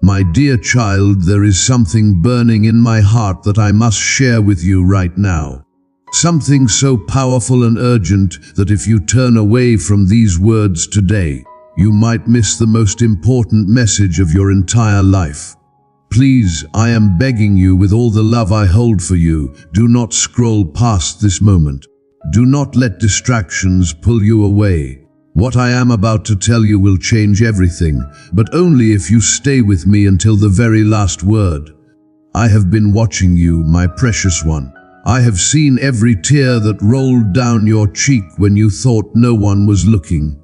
My dear child, there is something burning in my heart that I must share with you right now. Something so powerful and urgent that if you turn away from these words today, you might miss the most important message of your entire life. Please, I am begging you with all the love I hold for you, do not scroll past this moment. Do not let distractions pull you away. What I am about to tell you will change everything, but only if you stay with me until the very last word. I have been watching you, my precious one. I have seen every tear that rolled down your cheek when you thought no one was looking.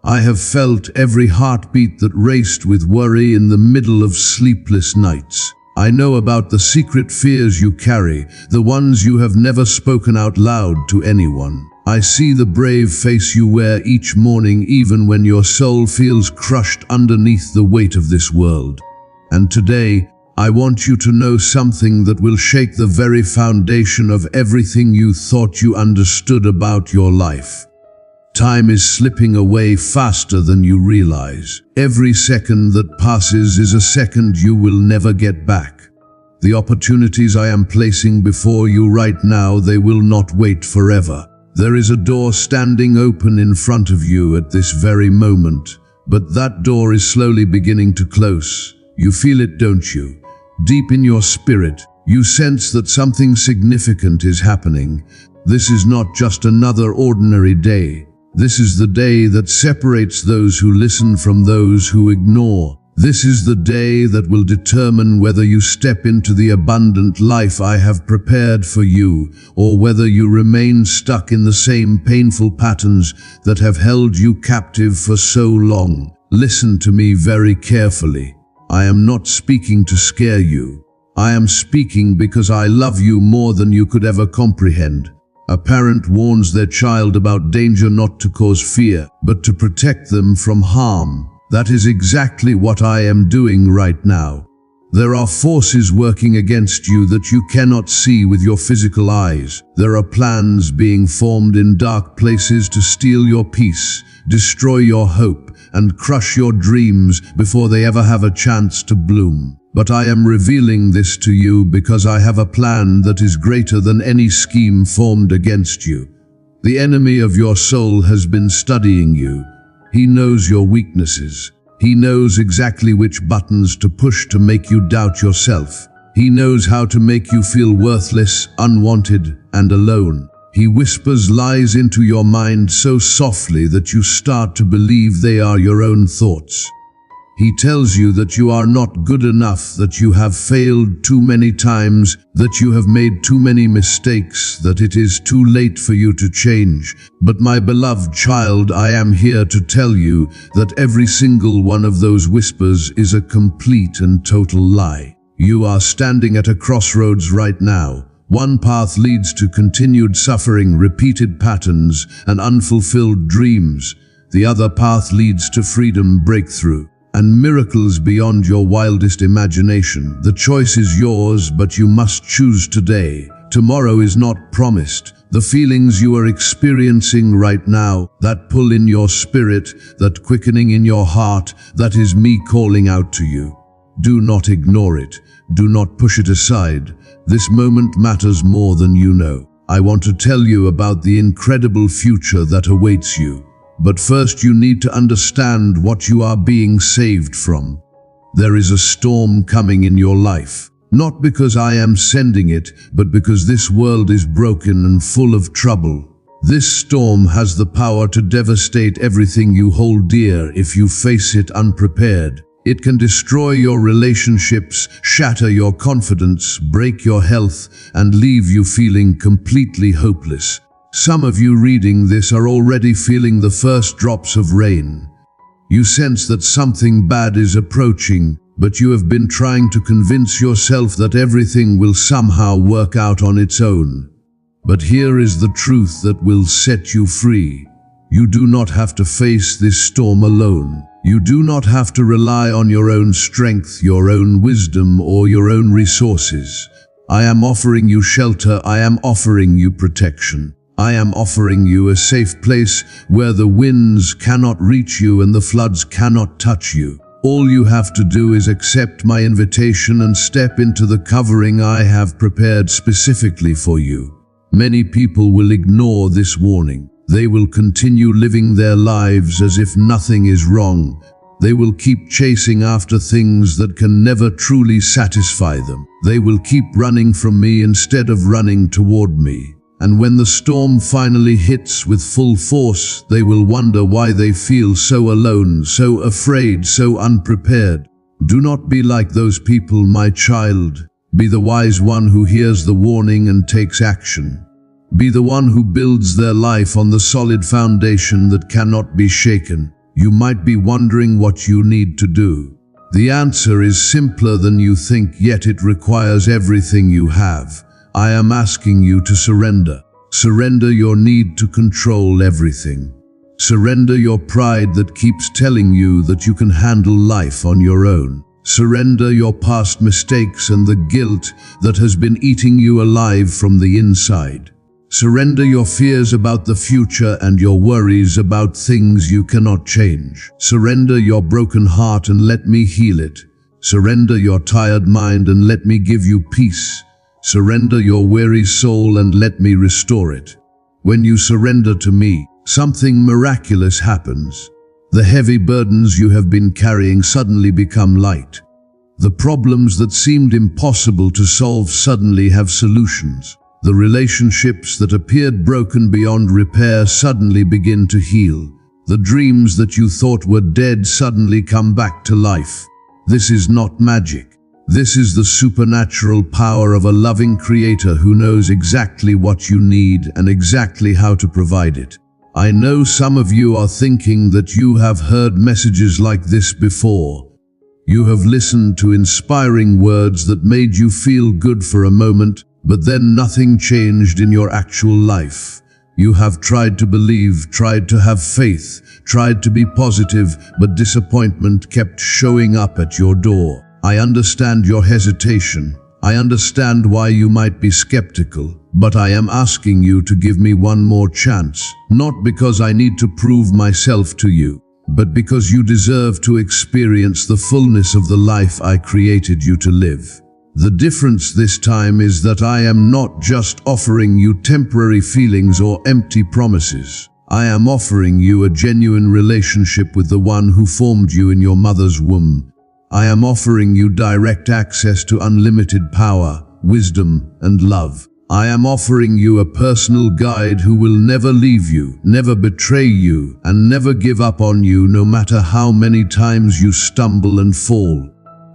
I have felt every heartbeat that raced with worry in the middle of sleepless nights. I know about the secret fears you carry, the ones you have never spoken out loud to anyone. I see the brave face you wear each morning even when your soul feels crushed underneath the weight of this world. And today, I want you to know something that will shake the very foundation of everything you thought you understood about your life. Time is slipping away faster than you realize. Every second that passes is a second you will never get back. The opportunities I am placing before you right now, they will not wait forever. There is a door standing open in front of you at this very moment, but that door is slowly beginning to close. You feel it, don't you? Deep in your spirit, you sense that something significant is happening. This is not just another ordinary day. This is the day that separates those who listen from those who ignore. This is the day that will determine whether you step into the abundant life I have prepared for you, or whether you remain stuck in the same painful patterns that have held you captive for so long. Listen to me very carefully. I am not speaking to scare you. I am speaking because I love you more than you could ever comprehend. A parent warns their child about danger not to cause fear, but to protect them from harm. That is exactly what I am doing right now. There are forces working against you that you cannot see with your physical eyes. There are plans being formed in dark places to steal your peace, destroy your hope, and crush your dreams before they ever have a chance to bloom. But I am revealing this to you because I have a plan that is greater than any scheme formed against you. The enemy of your soul has been studying you. He knows your weaknesses. He knows exactly which buttons to push to make you doubt yourself. He knows how to make you feel worthless, unwanted, and alone. He whispers lies into your mind so softly that you start to believe they are your own thoughts. He tells you that you are not good enough, that you have failed too many times, that you have made too many mistakes, that it is too late for you to change. But my beloved child, I am here to tell you that every single one of those whispers is a complete and total lie. You are standing at a crossroads right now. One path leads to continued suffering, repeated patterns, and unfulfilled dreams. The other path leads to freedom, breakthrough, and miracles beyond your wildest imagination. The choice is yours, but you must choose today. Tomorrow is not promised. The feelings you are experiencing right now, that pull in your spirit, that quickening in your heart, that is me calling out to you. Do not ignore it. Do not push it aside. This moment matters more than you know. I want to tell you about the incredible future that awaits you. But first you need to understand what you are being saved from. There is a storm coming in your life. Not because I am sending it, but because this world is broken and full of trouble. This storm has the power to devastate everything you hold dear if you face it unprepared. It can destroy your relationships, shatter your confidence, break your health, and leave you feeling completely hopeless. Some of you reading this are already feeling the first drops of rain. You sense that something bad is approaching, but you have been trying to convince yourself that everything will somehow work out on its own. But here is the truth that will set you free. You do not have to face this storm alone. You do not have to rely on your own strength, your own wisdom, or your own resources. I am offering you shelter. I am offering you protection. I am offering you a safe place where the winds cannot reach you and the floods cannot touch you. All you have to do is accept my invitation and step into the covering I have prepared specifically for you. Many people will ignore this warning. They will continue living their lives as if nothing is wrong. They will keep chasing after things that can never truly satisfy them. They will keep running from me instead of running toward me. And when the storm finally hits with full force, they will wonder why they feel so alone, so afraid, so unprepared. Do not be like those people, my child. Be the wise one who hears the warning and takes action. Be the one who builds their life on the solid foundation that cannot be shaken. You might be wondering what you need to do. The answer is simpler than you think, yet it requires everything you have. I am asking you to surrender. Surrender your need to control everything. Surrender your pride that keeps telling you that you can handle life on your own. Surrender your past mistakes and the guilt that has been eating you alive from the inside. Surrender your fears about the future and your worries about things you cannot change. Surrender your broken heart and let me heal it. Surrender your tired mind and let me give you peace. Surrender your weary soul and let me restore it. When you surrender to me, something miraculous happens. The heavy burdens you have been carrying suddenly become light. The problems that seemed impossible to solve suddenly have solutions. The relationships that appeared broken beyond repair suddenly begin to heal. The dreams that you thought were dead suddenly come back to life. This is not magic. This is the supernatural power of a loving Creator who knows exactly what you need and exactly how to provide it. I know some of you are thinking that you have heard messages like this before. You have listened to inspiring words that made you feel good for a moment, but then nothing changed in your actual life. You have tried to believe, tried to have faith, tried to be positive, but disappointment kept showing up at your door. I understand your hesitation. I understand why you might be skeptical, but I am asking you to give me one more chance, not because I need to prove myself to you, but because you deserve to experience the fullness of the life I created you to live. The difference this time is that I am not just offering you temporary feelings or empty promises. I am offering you a genuine relationship with the one who formed you in your mother's womb. I am offering you direct access to unlimited power, wisdom, and love. I am offering you a personal guide who will never leave you, never betray you, and never give up on you no matter how many times you stumble and fall.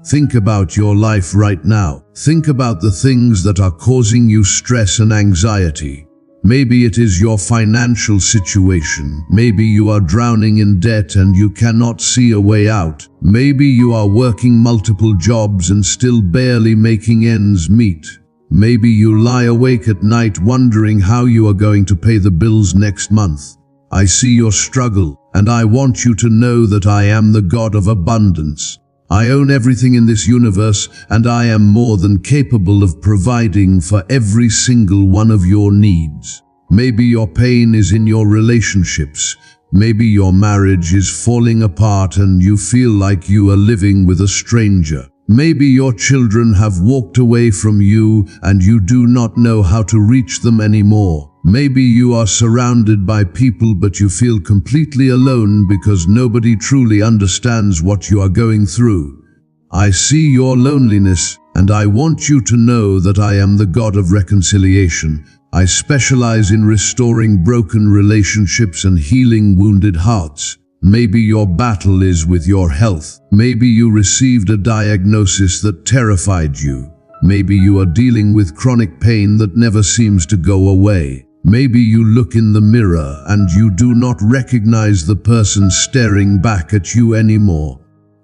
Think about your life right now. Think about the things that are causing you stress and anxiety. Maybe it is your financial situation. Maybe you are drowning in debt and you cannot see a way out. Maybe you are working multiple jobs and still barely making ends meet. Maybe you lie awake at night wondering how you are going to pay the bills next month. I see your struggle, and I want you to know that I am the God of abundance. I own everything in this universe, and I am more than capable of providing for every single one of your needs. Maybe your pain is in your relationships. Maybe your marriage is falling apart and you feel like you are living with a stranger. Maybe your children have walked away from you and you do not know how to reach them anymore. Maybe you are surrounded by people but you feel completely alone because nobody truly understands what you are going through. I see your loneliness, and I want you to know that I am the God of reconciliation. I specialize in restoring broken relationships and healing wounded hearts. Maybe your battle is with your health. Maybe you received a diagnosis that terrified you. Maybe you are dealing with chronic pain that never seems to go away. Maybe you look in the mirror and you do not recognize the person staring back at you anymore.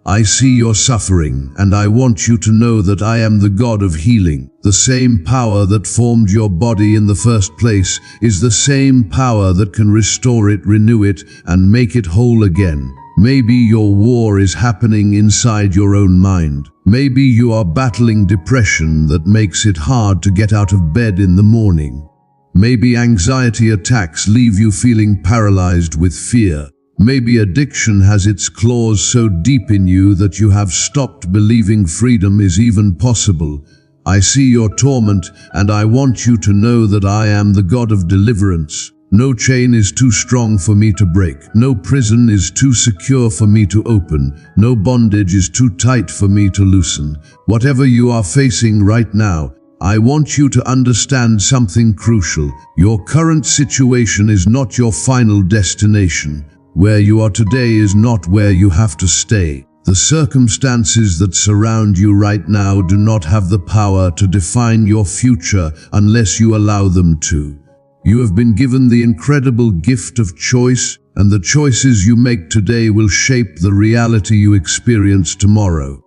I see your suffering, and I want you to know that I am the God of healing. The same power that formed your body in the first place is the same power that can restore it, renew it, and make it whole again. Maybe your war is happening inside your own mind. Maybe you are battling depression that makes it hard to get out of bed in the morning. Maybe anxiety attacks leave you feeling paralyzed with fear. Maybe addiction has its claws so deep in you that you have stopped believing freedom is even possible. I see your torment, and I want you to know that I am the God of deliverance. No chain is too strong for me to break. No prison is too secure for me to open. No bondage is too tight for me to loosen. Whatever you are facing right now, I want you to understand something crucial. Your current situation is not your final destination. Where you are today is not where you have to stay. The circumstances that surround you right now do not have the power to define your future unless you allow them to. You have been given the incredible gift of choice, and the choices you make today will shape the reality you experience tomorrow.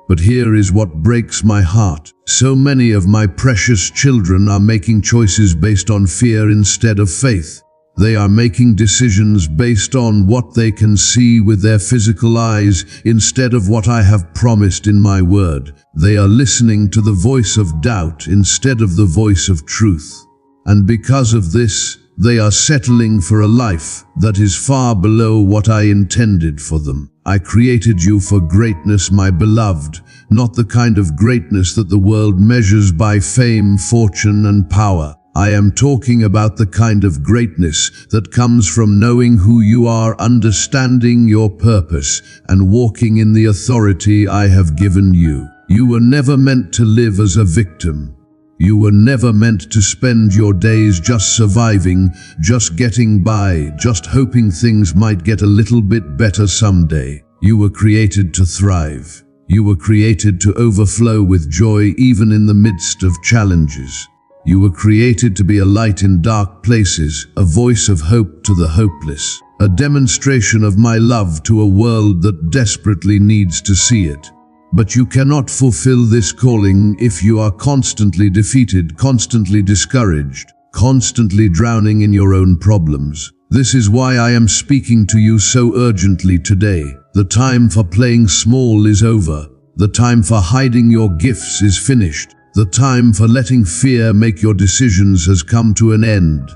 But here is what breaks my heart. So many of my precious children are making choices based on fear instead of faith. They are making decisions based on what they can see with their physical eyes instead of what I have promised in my word. They are listening to the voice of doubt instead of the voice of truth. And because of this, they are settling for a life that is far below what I intended for them. I created you for greatness, my beloved, not the kind of greatness that the world measures by fame, fortune, and power. I am talking about the kind of greatness that comes from knowing who you are, understanding your purpose, and walking in the authority I have given you. You were never meant to live as a victim. You were never meant to spend your days just surviving, just getting by, just hoping things might get a little bit better someday. You were created to thrive. You were created to overflow with joy even in the midst of challenges. You were created to be a light in dark places, a voice of hope to the hopeless, a demonstration of my love to a world that desperately needs to see it. But you cannot fulfill this calling if you are constantly defeated, constantly discouraged, constantly drowning in your own problems. This is why I am speaking to you so urgently today. The time for playing small is over. The time for hiding your gifts is finished. The time for letting fear make your decisions has come to an end.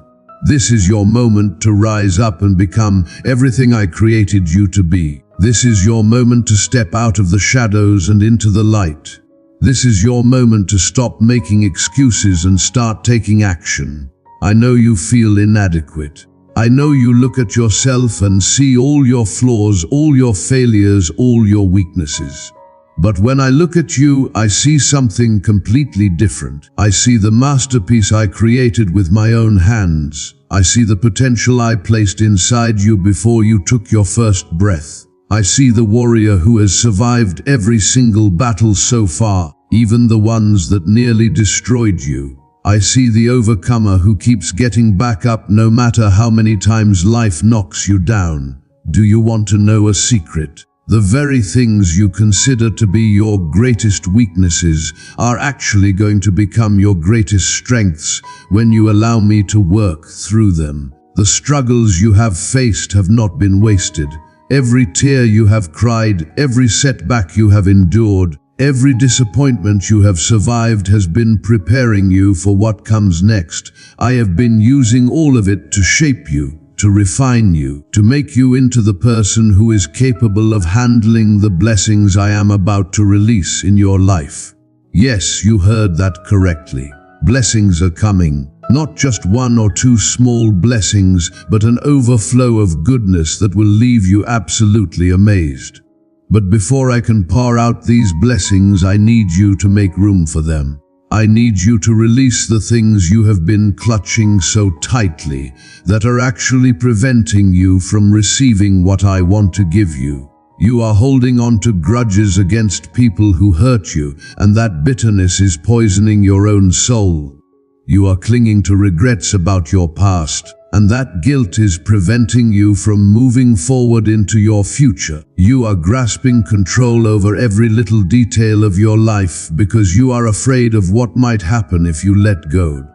This is your moment to rise up and become everything I created you to be. This is your moment to step out of the shadows and into the light. This is your moment to stop making excuses and start taking action. I know you feel inadequate. I know you look at yourself and see all your flaws, all your failures, all your weaknesses. But when I look at you, I see something completely different. I see the masterpiece I created with my own hands. I see the potential I placed inside you before you took your first breath. I see the warrior who has survived every single battle so far, even the ones that nearly destroyed you. I see the overcomer who keeps getting back up no matter how many times life knocks you down. Do you want to know a secret? The very things you consider to be your greatest weaknesses are actually going to become your greatest strengths when you allow me to work through them. The struggles you have faced have not been wasted. Every tear you have cried, every setback you have endured, every disappointment you have survived has been preparing you for what comes next. I have been using all of it to shape you, to refine you, to make you into the person who is capable of handling the blessings I am about to release in your life. Yes, you heard that correctly. Blessings are coming. Not just one or two small blessings, but an overflow of goodness that will leave you absolutely amazed. But before I can pour out these blessings, I need you to make room for them. I need you to release the things you have been clutching so tightly that are actually preventing you from receiving what I want to give you. You are holding on to grudges against people who hurt you, and that bitterness is poisoning your own soul. You are clinging to regrets about your past, and that guilt is preventing you from moving forward into your future. You are grasping control over every little detail of your life because you are afraid of what might happen if you let go.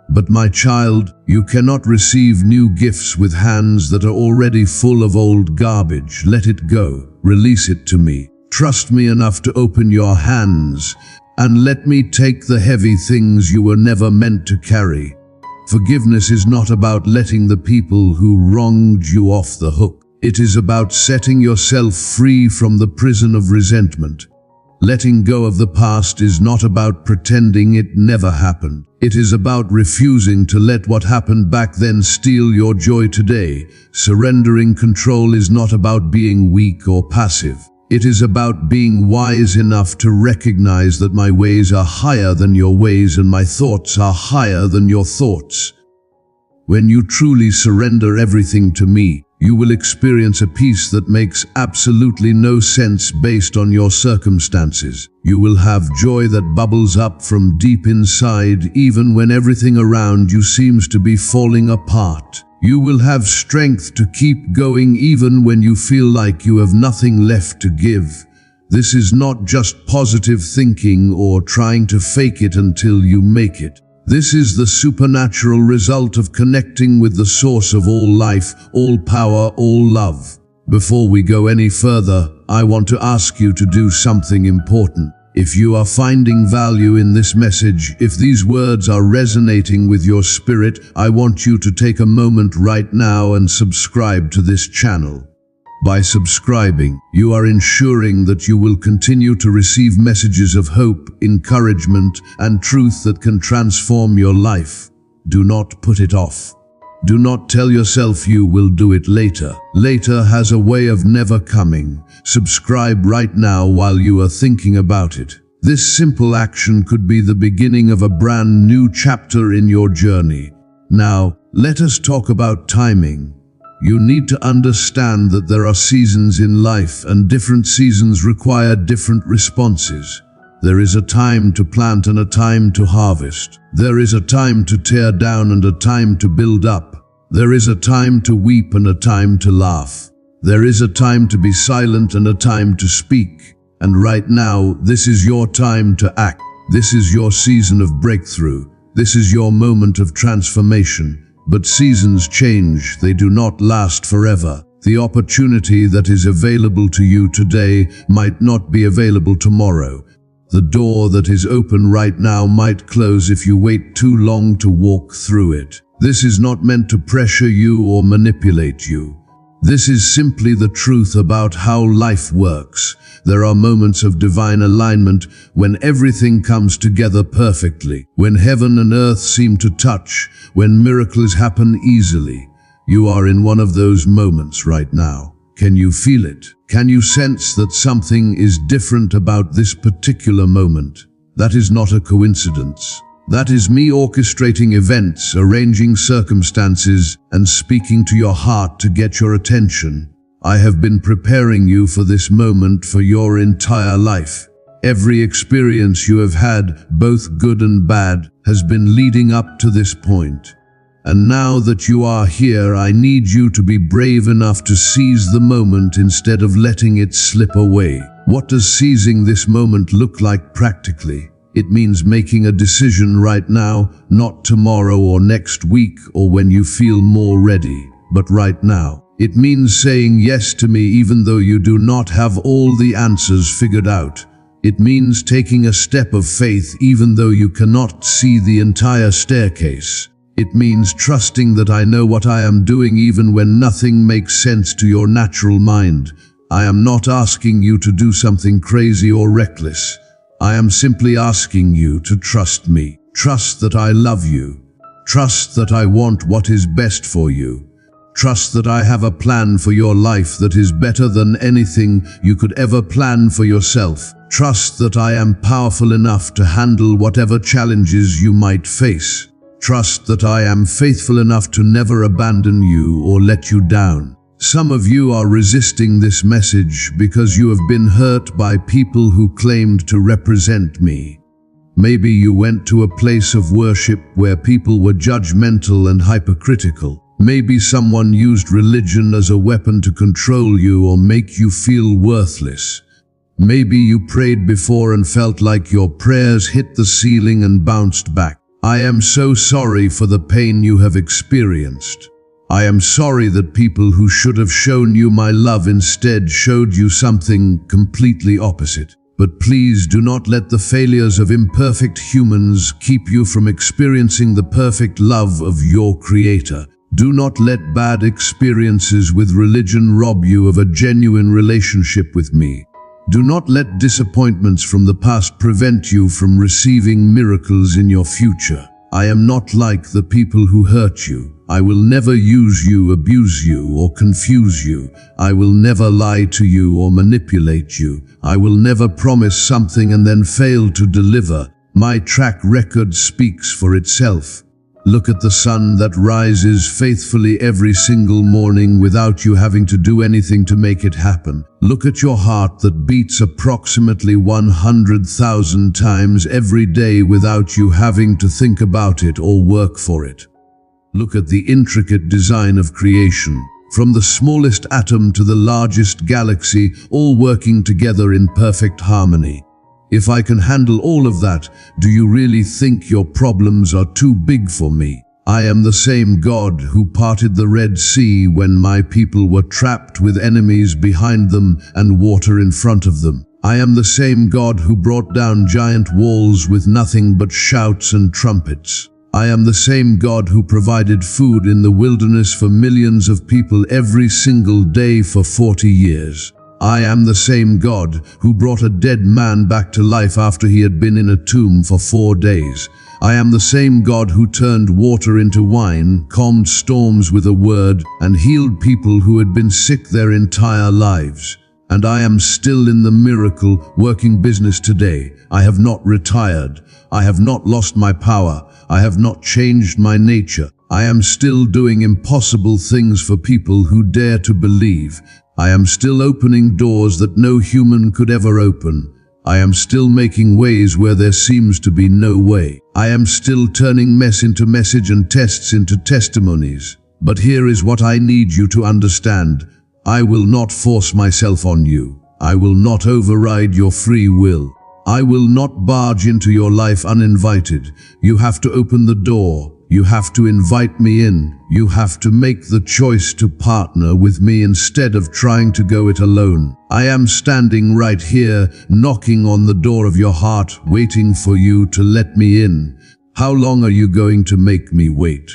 But my child, you cannot receive new gifts with hands that are already full of old garbage. Let it go. Release it to me. Trust me enough to open your hands and let me take the heavy things you were never meant to carry. Forgiveness is not about letting the people who wronged you off the hook. It is about setting yourself free from the prison of resentment. Letting go of the past is not about pretending it never happened. It is about refusing to let what happened back then steal your joy today. Surrendering control is not about being weak or passive. It is about being wise enough to recognize that my ways are higher than your ways and my thoughts are higher than your thoughts. When you truly surrender everything to me, you will experience a peace that makes absolutely no sense based on your circumstances. You will have joy that bubbles up from deep inside even when everything around you seems to be falling apart. You will have strength to keep going even when you feel like you have nothing left to give. This is not just positive thinking or trying to fake it until you make it. This is the supernatural result of connecting with the source of all life, all power, all love. Before we go any further, I want to ask you to do something important. If you are finding value in this message, if these words are resonating with your spirit, I want you to take a moment right now and subscribe to this channel. By subscribing, you are ensuring that you will continue to receive messages of hope, encouragement, and truth that can transform your life. Do not put it off. Do not tell yourself you will do it later. Later has a way of never coming. Subscribe right now while you are thinking about it. This simple action could be the beginning of a brand new chapter in your journey. Now, let us talk about timing. You need to understand that there are seasons in life and different seasons require different responses. There is a time to plant and a time to harvest. There is a time to tear down and a time to build up. There is a time to weep and a time to laugh. There is a time to be silent and a time to speak. And right now, this is your time to act. This is your season of breakthrough. This is your moment of transformation. But seasons change, they do not last forever. The opportunity that is available to you today might not be available tomorrow. The door that is open right now might close if you wait too long to walk through it. This is not meant to pressure you or manipulate you. This is simply the truth about how life works. There are moments of divine alignment when everything comes together perfectly, when heaven and earth seem to touch, when miracles happen easily. You are in one of those moments right now. Can you feel it? Can you sense that something is different about this particular moment? That is not a coincidence. That is me orchestrating events, arranging circumstances, and speaking to your heart to get your attention. I have been preparing you for this moment for your entire life. Every experience you have had, both good and bad, has been leading up to this point. And now that you are here, I need you to be brave enough to seize the moment instead of letting it slip away. What does seizing this moment look like practically? It means making a decision right now, not tomorrow or next week or when you feel more ready, but right now. It means saying yes to me even though you do not have all the answers figured out. It means taking a step of faith even though you cannot see the entire staircase. It means trusting that I know what I am doing even when nothing makes sense to your natural mind. I am not asking you to do something crazy or reckless. I am simply asking you to trust me. Trust that I love you. Trust that I want what is best for you. Trust that I have a plan for your life that is better than anything you could ever plan for yourself. Trust that I am powerful enough to handle whatever challenges you might face. Trust that I am faithful enough to never abandon you or let you down. Some of you are resisting this message because you have been hurt by people who claimed to represent me. Maybe you went to a place of worship where people were judgmental and hypocritical. Maybe someone used religion as a weapon to control you or make you feel worthless. Maybe you prayed before and felt like your prayers hit the ceiling and bounced back. I am so sorry for the pain you have experienced. I am sorry that people who should have shown you my love instead showed you something completely opposite. But please do not let the failures of imperfect humans keep you from experiencing the perfect love of your Creator. Do not let bad experiences with religion rob you of a genuine relationship with me. Do not let disappointments from the past prevent you from receiving miracles in your future. I am not like the people who hurt you. I will never use you, abuse you, or confuse you. I will never lie to you or manipulate you. I will never promise something and then fail to deliver. My track record speaks for itself. Look at the sun that rises faithfully every single morning without you having to do anything to make it happen. Look at your heart that beats approximately 100,000 times every day without you having to think about it or work for it. Look at the intricate design of creation, from the smallest atom to the largest galaxy, all working together in perfect harmony. If I can handle all of that, do you really think your problems are too big for me? I am the same God who parted the Red Sea when my people were trapped with enemies behind them and water in front of them. I am the same God who brought down giant walls with nothing but shouts and trumpets. I am the same God who provided food in the wilderness for millions of people every single day for 40 years. I am the same God who brought a dead man back to life after he had been in a tomb for 4 days. I am the same God who turned water into wine, calmed storms with a word, and healed people who had been sick their entire lives. And I am still in the miracle working business today. I have not retired. I have not lost my power. I have not changed my nature. I am still doing impossible things for people who dare to believe. I am still opening doors that no human could ever open. I am still making ways where there seems to be no way. I am still turning mess into message and tests into testimonies. But here is what I need you to understand. I will not force myself on you. I will not override your free will. I will not barge into your life uninvited. You have to open the door. You have to invite me in. You have to make the choice to partner with me instead of trying to go it alone. I am standing right here, knocking on the door of your heart, waiting for you to let me in. How long are you going to make me wait?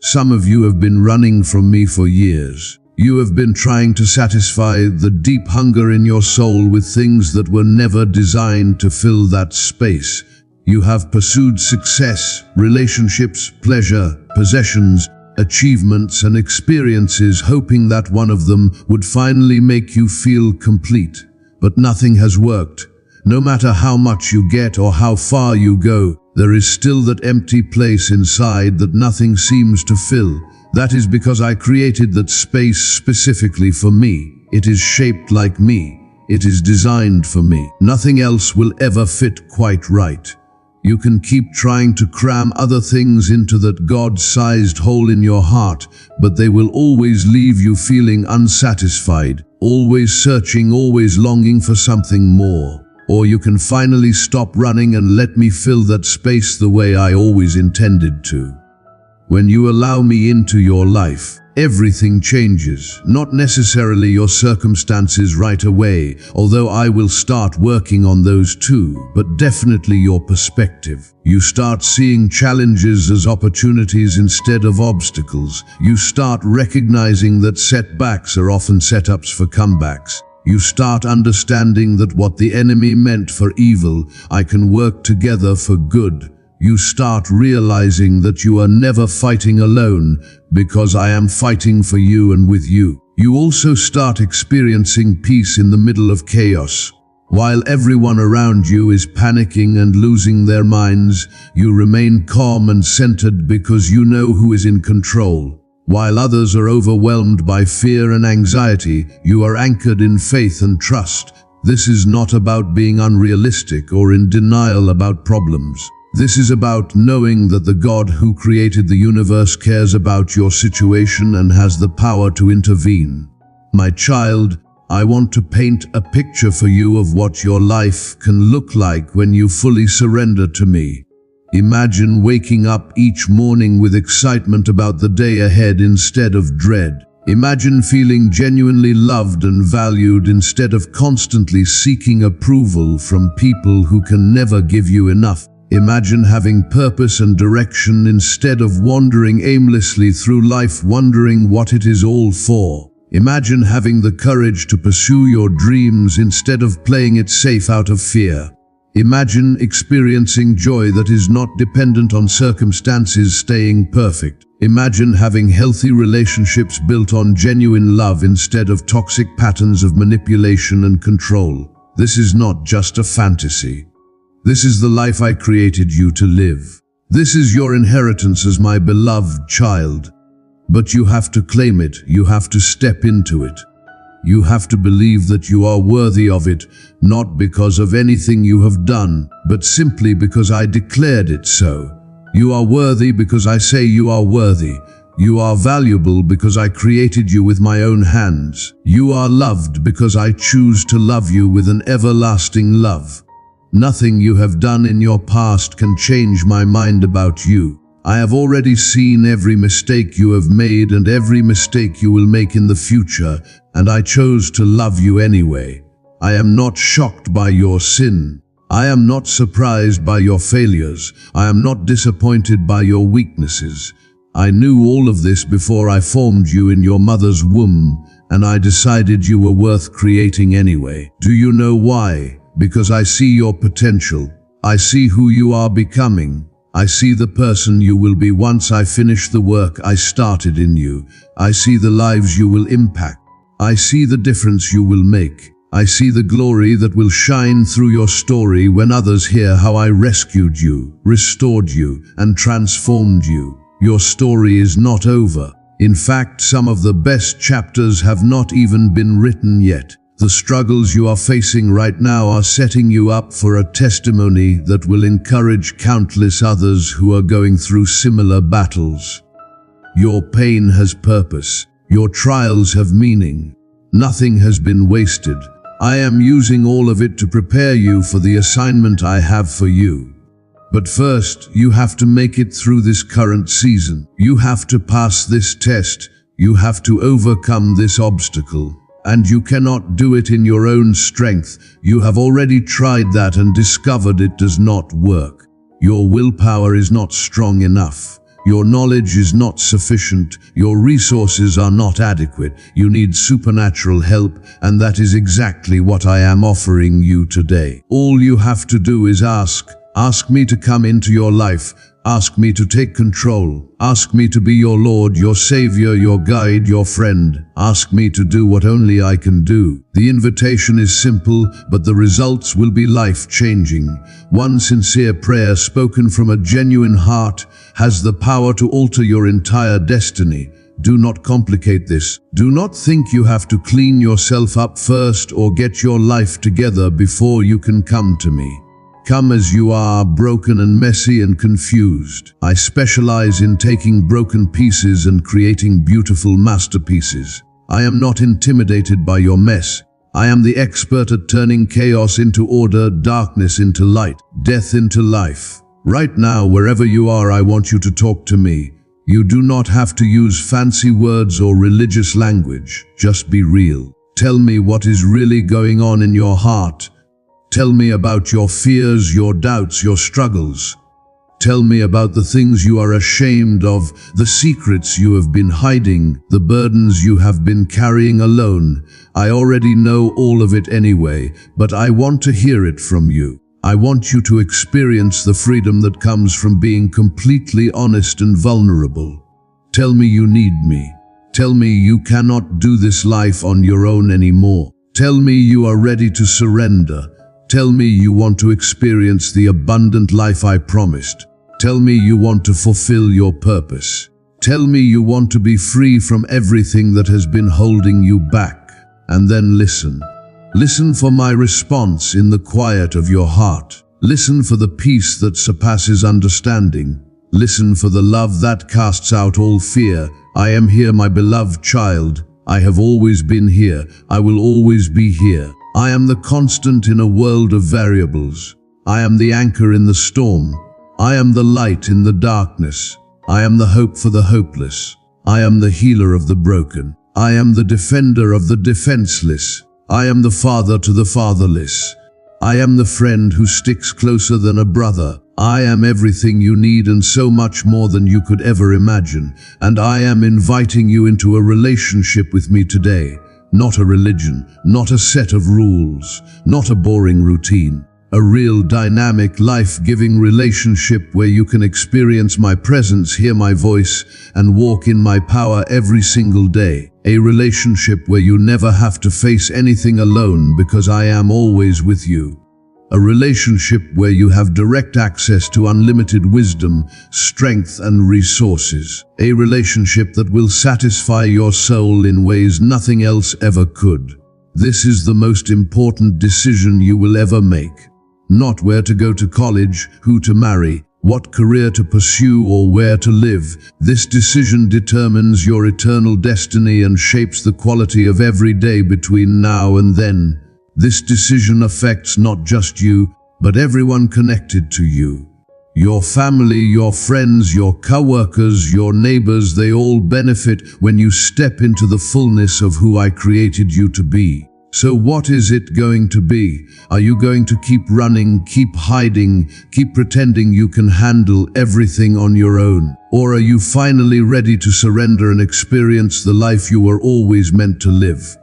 Some of you have been running from me for years. You have been trying to satisfy the deep hunger in your soul with things that were never designed to fill that space. You have pursued success, relationships, pleasure, possessions, achievements, and experiences, hoping that one of them would finally make you feel complete. But nothing has worked. No matter how much you get or how far you go, there is still that empty place inside that nothing seems to fill. That is because I created that space specifically for me. It is shaped like me. It is designed for me. Nothing else will ever fit quite right. You can keep trying to cram other things into that God-sized hole in your heart, but they will always leave you feeling unsatisfied, always searching, always longing for something more. Or you can finally stop running and let me fill that space the way I always intended to. When you allow me into your life, everything changes, not necessarily your circumstances right away, although I will start working on those too, but definitely your perspective. You start seeing challenges as opportunities instead of obstacles. You start recognizing that setbacks are often setups for comebacks. You start understanding that what the enemy meant for evil, I can work together for good. You start realizing that you are never fighting alone, because I am fighting for you and with you. You also start experiencing peace in the middle of chaos. While everyone around you is panicking and losing their minds, you remain calm and centered because you know who is in control. While others are overwhelmed by fear and anxiety, you are anchored in faith and trust. This is not about being unrealistic or in denial about problems. This is about knowing that the God who created the universe cares about your situation and has the power to intervene. My child, I want to paint a picture for you of what your life can look like when you fully surrender to me. Imagine waking up each morning with excitement about the day ahead instead of dread. Imagine feeling genuinely loved and valued instead of constantly seeking approval from people who can never give you enough. Imagine having purpose and direction instead of wandering aimlessly through life wondering what it is all for. Imagine having the courage to pursue your dreams instead of playing it safe out of fear. Imagine experiencing joy that is not dependent on circumstances staying perfect. Imagine having healthy relationships built on genuine love instead of toxic patterns of manipulation and control. This is not just a fantasy. This is the life I created you to live. This is your inheritance as my beloved child. But you have to claim it. You have to step into it. You have to believe that you are worthy of it, not because of anything you have done, but simply because I declared it so. You are worthy because I say you are worthy. You are valuable because I created you with my own hands. You are loved because I choose to love you with an everlasting love. Nothing you have done in your past can change my mind about you. I have already seen every mistake you have made and every mistake you will make in the future, and I chose to love you anyway. I am not shocked by your sin. I am not surprised by your failures. I am not disappointed by your weaknesses. I knew all of this before I formed you in your mother's womb, and I decided you were worth creating anyway. Do you know why? Because I see your potential. I see who you are becoming. I see the person you will be once I finish the work I started in you. I see the lives you will impact. I see the difference you will make. I see the glory that will shine through your story when others hear how I rescued you, restored you, and transformed you. Your story is not over. In fact, some of the best chapters have not even been written yet. The struggles you are facing right now are setting you up for a testimony that will encourage countless others who are going through similar battles. Your pain has purpose. Your trials have meaning. Nothing has been wasted. I am using all of it to prepare you for the assignment I have for you. But first, you have to make it through this current season. You have to pass this test. You have to overcome this obstacle. And you cannot do it in your own strength. You have already tried that and discovered it does not work. Your willpower is not strong enough. Your knowledge is not sufficient. Your resources are not adequate. You need supernatural help, and that is exactly what I am offering you today. All you have to do is ask. Ask me to come into your life. Ask me to take control. Ask me to be your Lord, your Savior, your guide, your friend. Ask me to do what only I can do. The invitation is simple, but the results will be life-changing. One sincere prayer spoken from a genuine heart has the power to alter your entire destiny. Do not complicate this. Do not think you have to clean yourself up first or get your life together before you can come to me. Come as you are, broken and messy and confused. I specialize in taking broken pieces and creating beautiful masterpieces. I am not intimidated by your mess. I am the expert at turning chaos into order, darkness into light, death into life. Right now, wherever you are, I want you to talk to me. You do not have to use fancy words or religious language. Just be real. Tell me what is really going on in your heart. Tell me about your fears, your doubts, your struggles. Tell me about the things you are ashamed of, the secrets you have been hiding, the burdens you have been carrying alone. I already know all of it anyway, but I want to hear it from you. I want you to experience the freedom that comes from being completely honest and vulnerable. Tell me you need me. Tell me you cannot do this life on your own anymore. Tell me you are ready to surrender. Tell me you want to experience the abundant life I promised. Tell me you want to fulfill your purpose. Tell me you want to be free from everything that has been holding you back. And then listen. Listen for my response in the quiet of your heart. Listen for the peace that surpasses understanding. Listen for the love that casts out all fear. I am here, my beloved child. I have always been here. I will always be here. I am the constant in a world of variables. I am the anchor in the storm. I am the light in the darkness. I am the hope for the hopeless. I am the healer of the broken. I am the defender of the defenseless. I am the father to the fatherless. I am the friend who sticks closer than a brother. I am everything you need and so much more than you could ever imagine, and I am inviting you into a relationship with me today. Not a religion, not a set of rules, not a boring routine. A real dynamic, life-giving relationship where you can experience my presence, hear my voice, and walk in my power every single day. A relationship where you never have to face anything alone because I am always with you. A relationship where you have direct access to unlimited wisdom, strength, and resources. A relationship that will satisfy your soul in ways nothing else ever could. This is the most important decision you will ever make. Not where to go to college, who to marry, what career to pursue, or where to live. This decision determines your eternal destiny and shapes the quality of every day between now and then. This decision affects not just you, but everyone connected to you. Your family, your friends, your coworkers, your neighbors, they all benefit when you step into the fullness of who I created you to be. So what is it going to be? Are you going to keep running, keep hiding, keep pretending you can handle everything on your own? Or are you finally ready to surrender and experience the life you were always meant to live?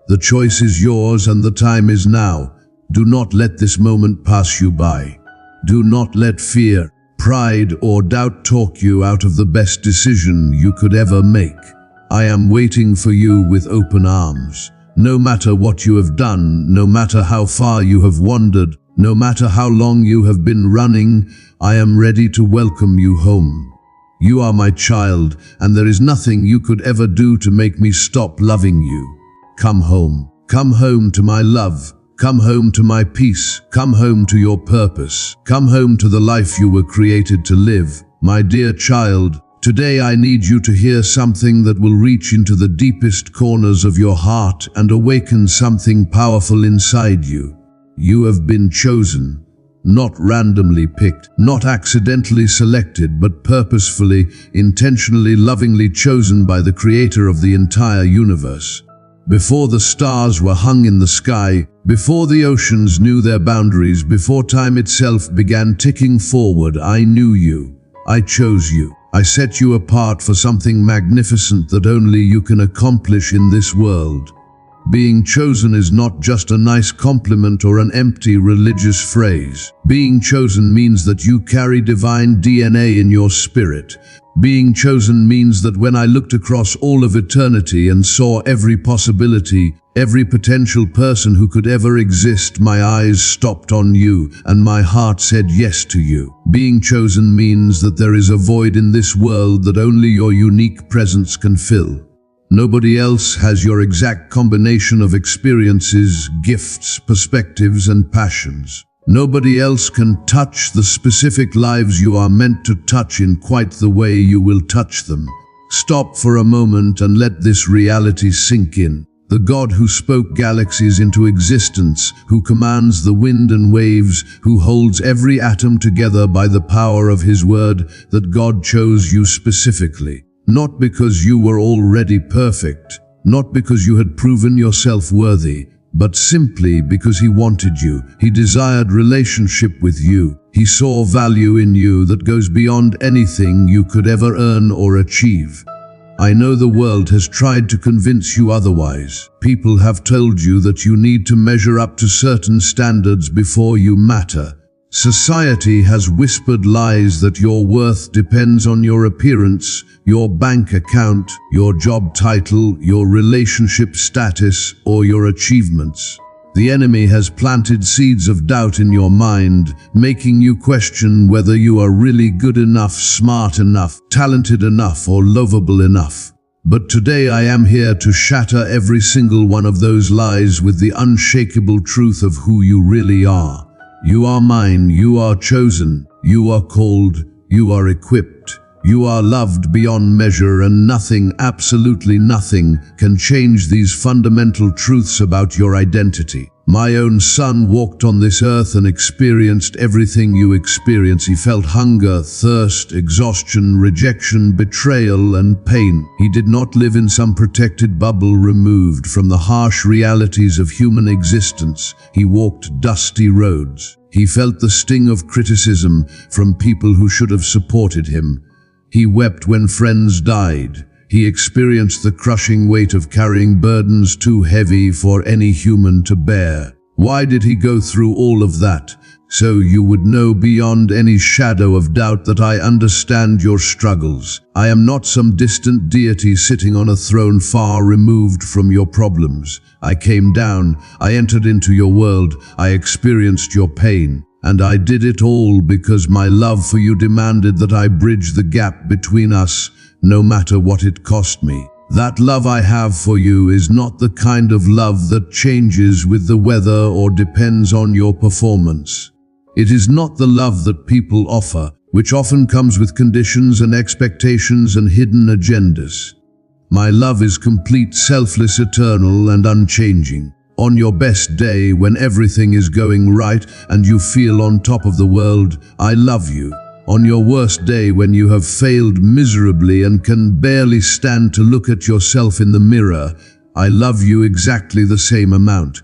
The choice is yours and the time is now. Do not let this moment pass you by. Do not let fear, pride, or doubt talk you out of the best decision you could ever make. I am waiting for you with open arms. No matter what you have done, no matter how far you have wandered, no matter how long you have been running, I am ready to welcome you home. You are my child, and there is nothing you could ever do to make me stop loving you. Come home. Come home to my love. Come home to my peace. Come home to your purpose. Come home to the life you were created to live. My dear child, today I need you to hear something that will reach into the deepest corners of your heart and awaken something powerful inside you. You have been chosen, not randomly picked, not accidentally selected, but purposefully, intentionally, lovingly chosen by the Creator of the entire universe. Before the stars were hung in the sky, before the oceans knew their boundaries, before time itself began ticking forward, I knew you. I chose you. I set you apart for something magnificent that only you can accomplish in this world. Being chosen is not just a nice compliment or an empty religious phrase. Being chosen means that you carry divine DNA in your spirit. Being chosen means that when I looked across all of eternity and saw every possibility, every potential person who could ever exist, my eyes stopped on you and my heart said yes to you. Being chosen means that there is a void in this world that only your unique presence can fill. Nobody else has your exact combination of experiences, gifts, perspectives, and passions. Nobody else can touch the specific lives you are meant to touch in quite the way you will touch them. Stop for a moment and let this reality sink in. The God who spoke galaxies into existence, who commands the wind and waves, who holds every atom together by the power of His word, that God chose you specifically. Not because you were already perfect, not because you had proven yourself worthy, but simply because He wanted you. He desired relationship with you. He saw value in you that goes beyond anything you could ever earn or achieve. I know the world has tried to convince you otherwise. People have told you that you need to measure up to certain standards before you matter. Society has whispered lies that your worth depends on your appearance, your bank account, your job title, your relationship status, or your achievements. The enemy has planted seeds of doubt in your mind, making you question whether you are really good enough, smart enough, talented enough, or lovable enough. But today I am here to shatter every single one of those lies with the unshakable truth of who you really are. You are mine, you are chosen, you are called, you are equipped, you are loved beyond measure, and nothing, absolutely nothing, can change these fundamental truths about your identity. My own son walked on this earth and experienced everything you experience. He felt hunger, thirst, exhaustion, rejection, betrayal, and pain. He did not live in some protected bubble removed from the harsh realities of human existence. He walked dusty roads. He felt the sting of criticism from people who should have supported him. He wept when friends died. He experienced the crushing weight of carrying burdens too heavy for any human to bear. Why did he go through all of that? So you would know beyond any shadow of doubt that I understand your struggles. I am not some distant deity sitting on a throne far removed from your problems. I came down, I entered into your world, I experienced your pain. And I did it all because my love for you demanded that I bridge the gap between us, no matter what it cost me. That love I have for you is not the kind of love that changes with the weather or depends on your performance. It is not the love that people offer, which often comes with conditions and expectations and hidden agendas. My love is complete, selfless, eternal, and unchanging. On your best day, when everything is going right and you feel on top of the world, I love you. On your worst day, when you have failed miserably and can barely stand to look at yourself in the mirror, I love you exactly the same amount.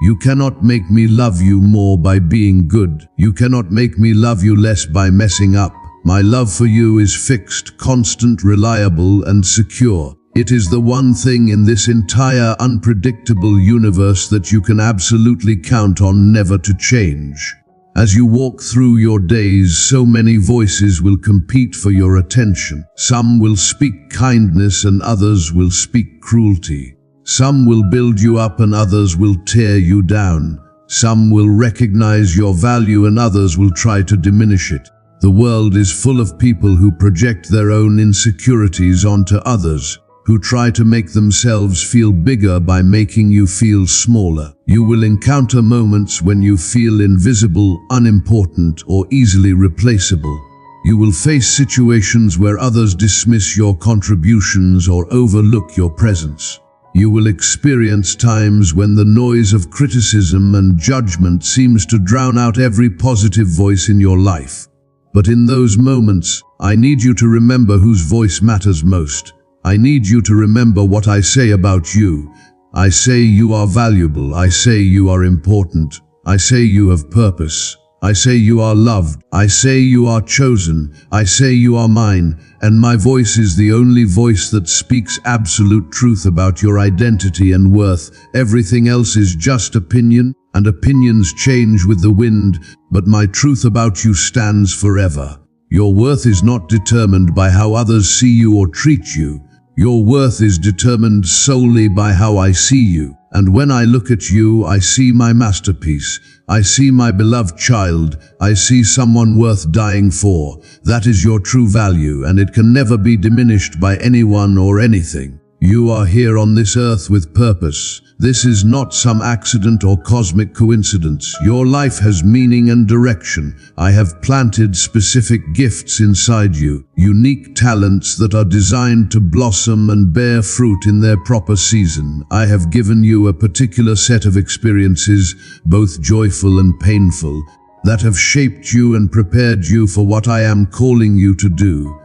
You cannot make me love you more by being good. You cannot make me love you less by messing up. My love for you is fixed, constant, reliable, and secure. It is the one thing in this entire unpredictable universe that you can absolutely count on never to change. As you walk through your days, so many voices will compete for your attention. Some will speak kindness and others will speak cruelty. Some will build you up and others will tear you down. Some will recognize your value and others will try to diminish it. The world is full of people who project their own insecurities onto others, who try to make themselves feel bigger by making you feel smaller. You will encounter moments when you feel invisible, unimportant, or easily replaceable. You will face situations where others dismiss your contributions or overlook your presence. You will experience times when the noise of criticism and judgment seems to drown out every positive voice in your life. But in those moments, I need you to remember whose voice matters most. I need you to remember what I say about you. I say you are valuable. I say you are important. I say you have purpose. I say you are loved. I say you are chosen. I say you are mine. And my voice is the only voice that speaks absolute truth about your identity and worth. Everything else is just opinion, and opinions change with the wind, but my truth about you stands forever. Your worth is not determined by how others see you or treat you. Your worth is determined solely by how I see you. And when I look at you, I see my masterpiece. I see my beloved child. I see someone worth dying for. That is your true value, and it can never be diminished by anyone or anything. You are here on this earth with purpose. This is not some accident or cosmic coincidence. Your life has meaning and direction. I have planted specific gifts inside you, unique talents that are designed to blossom and bear fruit in their proper season. I have given you a particular set of experiences, both joyful and painful, that have shaped you and prepared you for what I am calling you to do.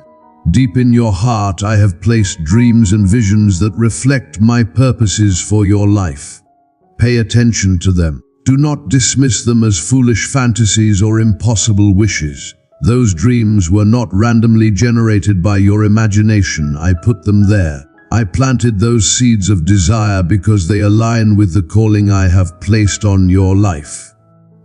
Deep in your heart, I have placed dreams and visions that reflect my purposes for your life. Pay attention to them. Do not dismiss them as foolish fantasies or impossible wishes. Those dreams were not randomly generated by your imagination. I put them there. I planted those seeds of desire because they align with the calling I have placed on your life.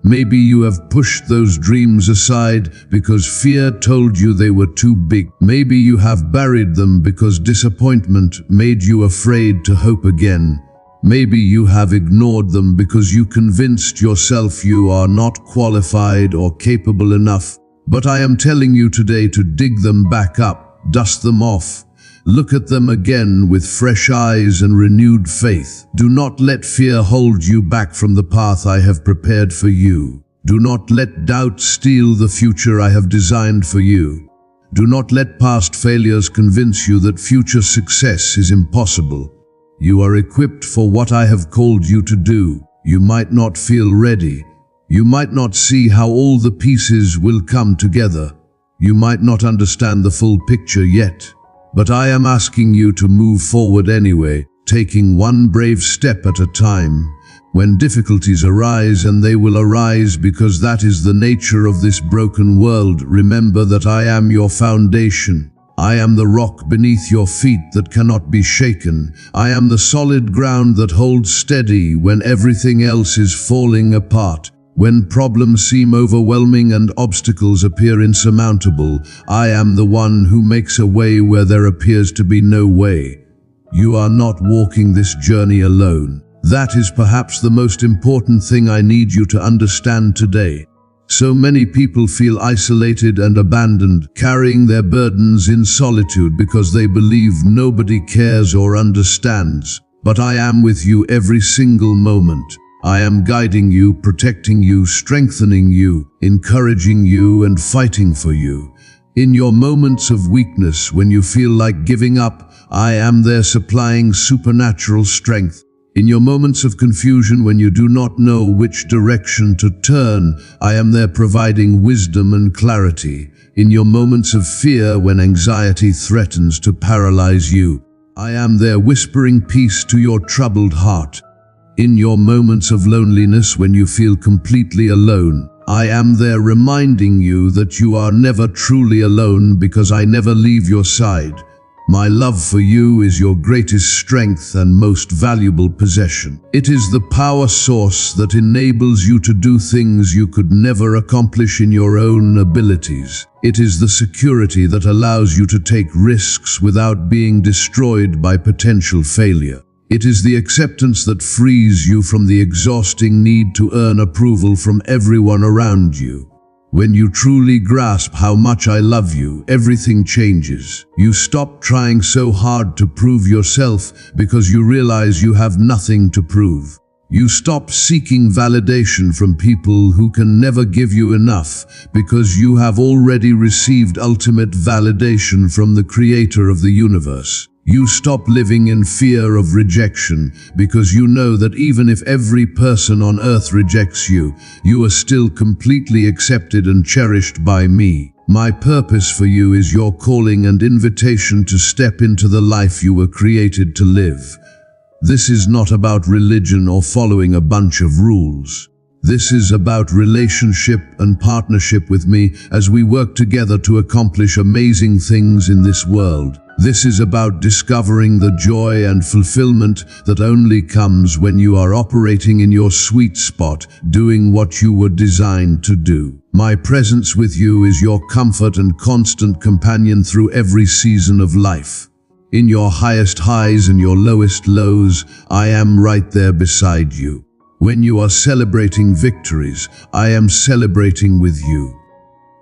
Maybe you have pushed those dreams aside because fear told you they were too big. Maybe you have buried them because disappointment made you afraid to hope again. Maybe you have ignored them because you convinced yourself you are not qualified or capable enough. But I am telling you today to dig them back up, dust them off. Look at them again with fresh eyes and renewed faith. Do not let fear hold you back from the path I have prepared for you. Do not let doubt steal the future I have designed for you. Do not let past failures convince you that future success is impossible. You are equipped for what I have called you to do. You might not feel ready. You might not see how all the pieces will come together. You might not understand the full picture yet. But I am asking you to move forward anyway, taking one brave step at a time. When difficulties arise, and they will arise because that is the nature of this broken world, remember that I am your foundation. I am the rock beneath your feet that cannot be shaken. I am the solid ground that holds steady when everything else is falling apart. When problems seem overwhelming and obstacles appear insurmountable, I am the one who makes a way where there appears to be no way. You are not walking this journey alone. That is perhaps the most important thing I need you to understand today. So many people feel isolated and abandoned, carrying their burdens in solitude because they believe nobody cares or understands. But I am with you every single moment. I am guiding you, protecting you, strengthening you, encouraging you, and fighting for you. In your moments of weakness, when you feel like giving up, I am there supplying supernatural strength. In your moments of confusion, when you do not know which direction to turn, I am there providing wisdom and clarity. In your moments of fear, when anxiety threatens to paralyze you, I am there whispering peace to your troubled heart. In your moments of loneliness, when you feel completely alone, I am there reminding you that you are never truly alone because I never leave your side. My love for you is your greatest strength and most valuable possession. It is the power source that enables you to do things you could never accomplish in your own abilities. It is the security that allows you to take risks without being destroyed by potential failure. It is the acceptance that frees you from the exhausting need to earn approval from everyone around you. When you truly grasp how much I love you, everything changes. You stop trying so hard to prove yourself because you realize you have nothing to prove. You stop seeking validation from people who can never give you enough because you have already received ultimate validation from the Creator of the universe. You stop living in fear of rejection because you know that even if every person on earth rejects you, you are still completely accepted and cherished by me. My purpose for you is your calling and invitation to step into the life you were created to live. This is not about religion or following a bunch of rules. This is about relationship and partnership with me as we work together to accomplish amazing things in this world. This is about discovering the joy and fulfillment that only comes when you are operating in your sweet spot, doing what you were designed to do. My presence with you is your comfort and constant companion through every season of life. In your highest highs and your lowest lows, I am right there beside you. When you are celebrating victories, I am celebrating with you.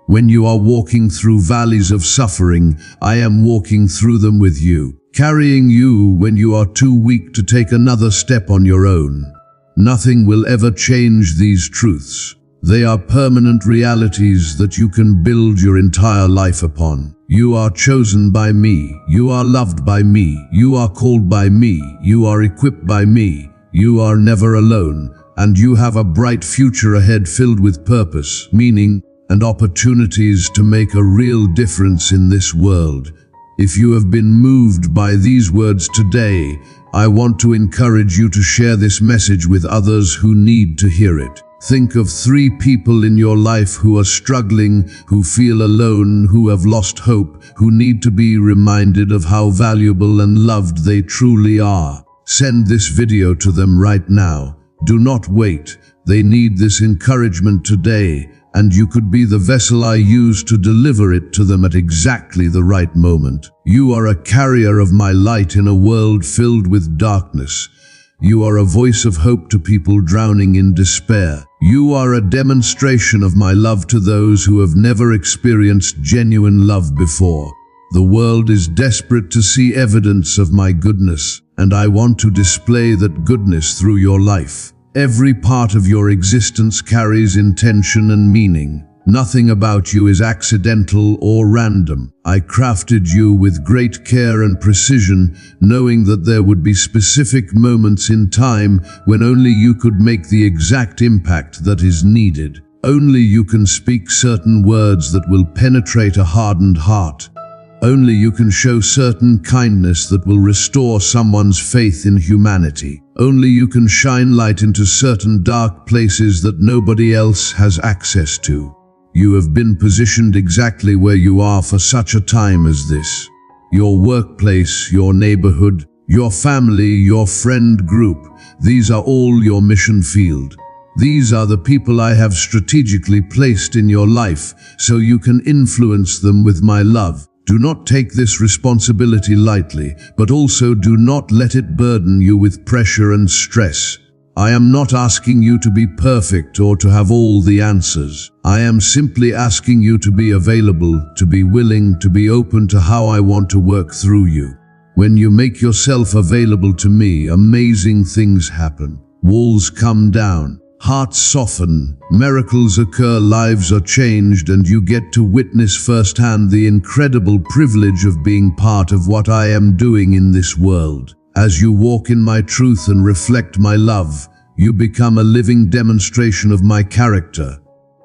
When you are walking through valleys of suffering, I am walking through them with you, carrying you when you are too weak to take another step on your own. Nothing will ever change these truths. They are permanent realities that you can build your entire life upon. You are chosen by me. You are loved by me. You are called by me. You are equipped by me. You are never alone, and you have a bright future ahead filled with purpose, meaning, and opportunities to make a real difference in this world. If you have been moved by these words today, I want to encourage you to share this message with others who need to hear it. Think of 3 people in your life who are struggling, who feel alone, who have lost hope, who need to be reminded of how valuable and loved they truly are. Send this video to them right now. Do not wait. They need this encouragement today, and you could be the vessel I use to deliver it to them at exactly the right moment. You are a carrier of my light in a world filled with darkness. You are a voice of hope to people drowning in despair. You are a demonstration of my love to those who have never experienced genuine love before. The world is desperate to see evidence of my goodness, and I want to display that goodness through your life. Every part of your existence carries intention and meaning. Nothing about you is accidental or random. I crafted you with great care and precision, knowing that there would be specific moments in time when only you could make the exact impact that is needed. Only you can speak certain words that will penetrate a hardened heart. Only you can show certain kindness that will restore someone's faith in humanity. Only you can shine light into certain dark places that nobody else has access to. You have been positioned exactly where you are for such a time as this. Your workplace, your neighborhood, your family, your friend group, these are all your mission field. These are the people I have strategically placed in your life so you can influence them with my love. Do not take this responsibility lightly, but also do not let it burden you with pressure and stress. I am not asking you to be perfect or to have all the answers. I am simply asking you to be available, to be willing, to be open to how I want to work through you. When you make yourself available to me, amazing things happen. Walls come down. Hearts soften, miracles occur, lives are changed, and you get to witness firsthand the incredible privilege of being part of what I am doing in this world. As you walk in my truth and reflect my love, you become a living demonstration of my character.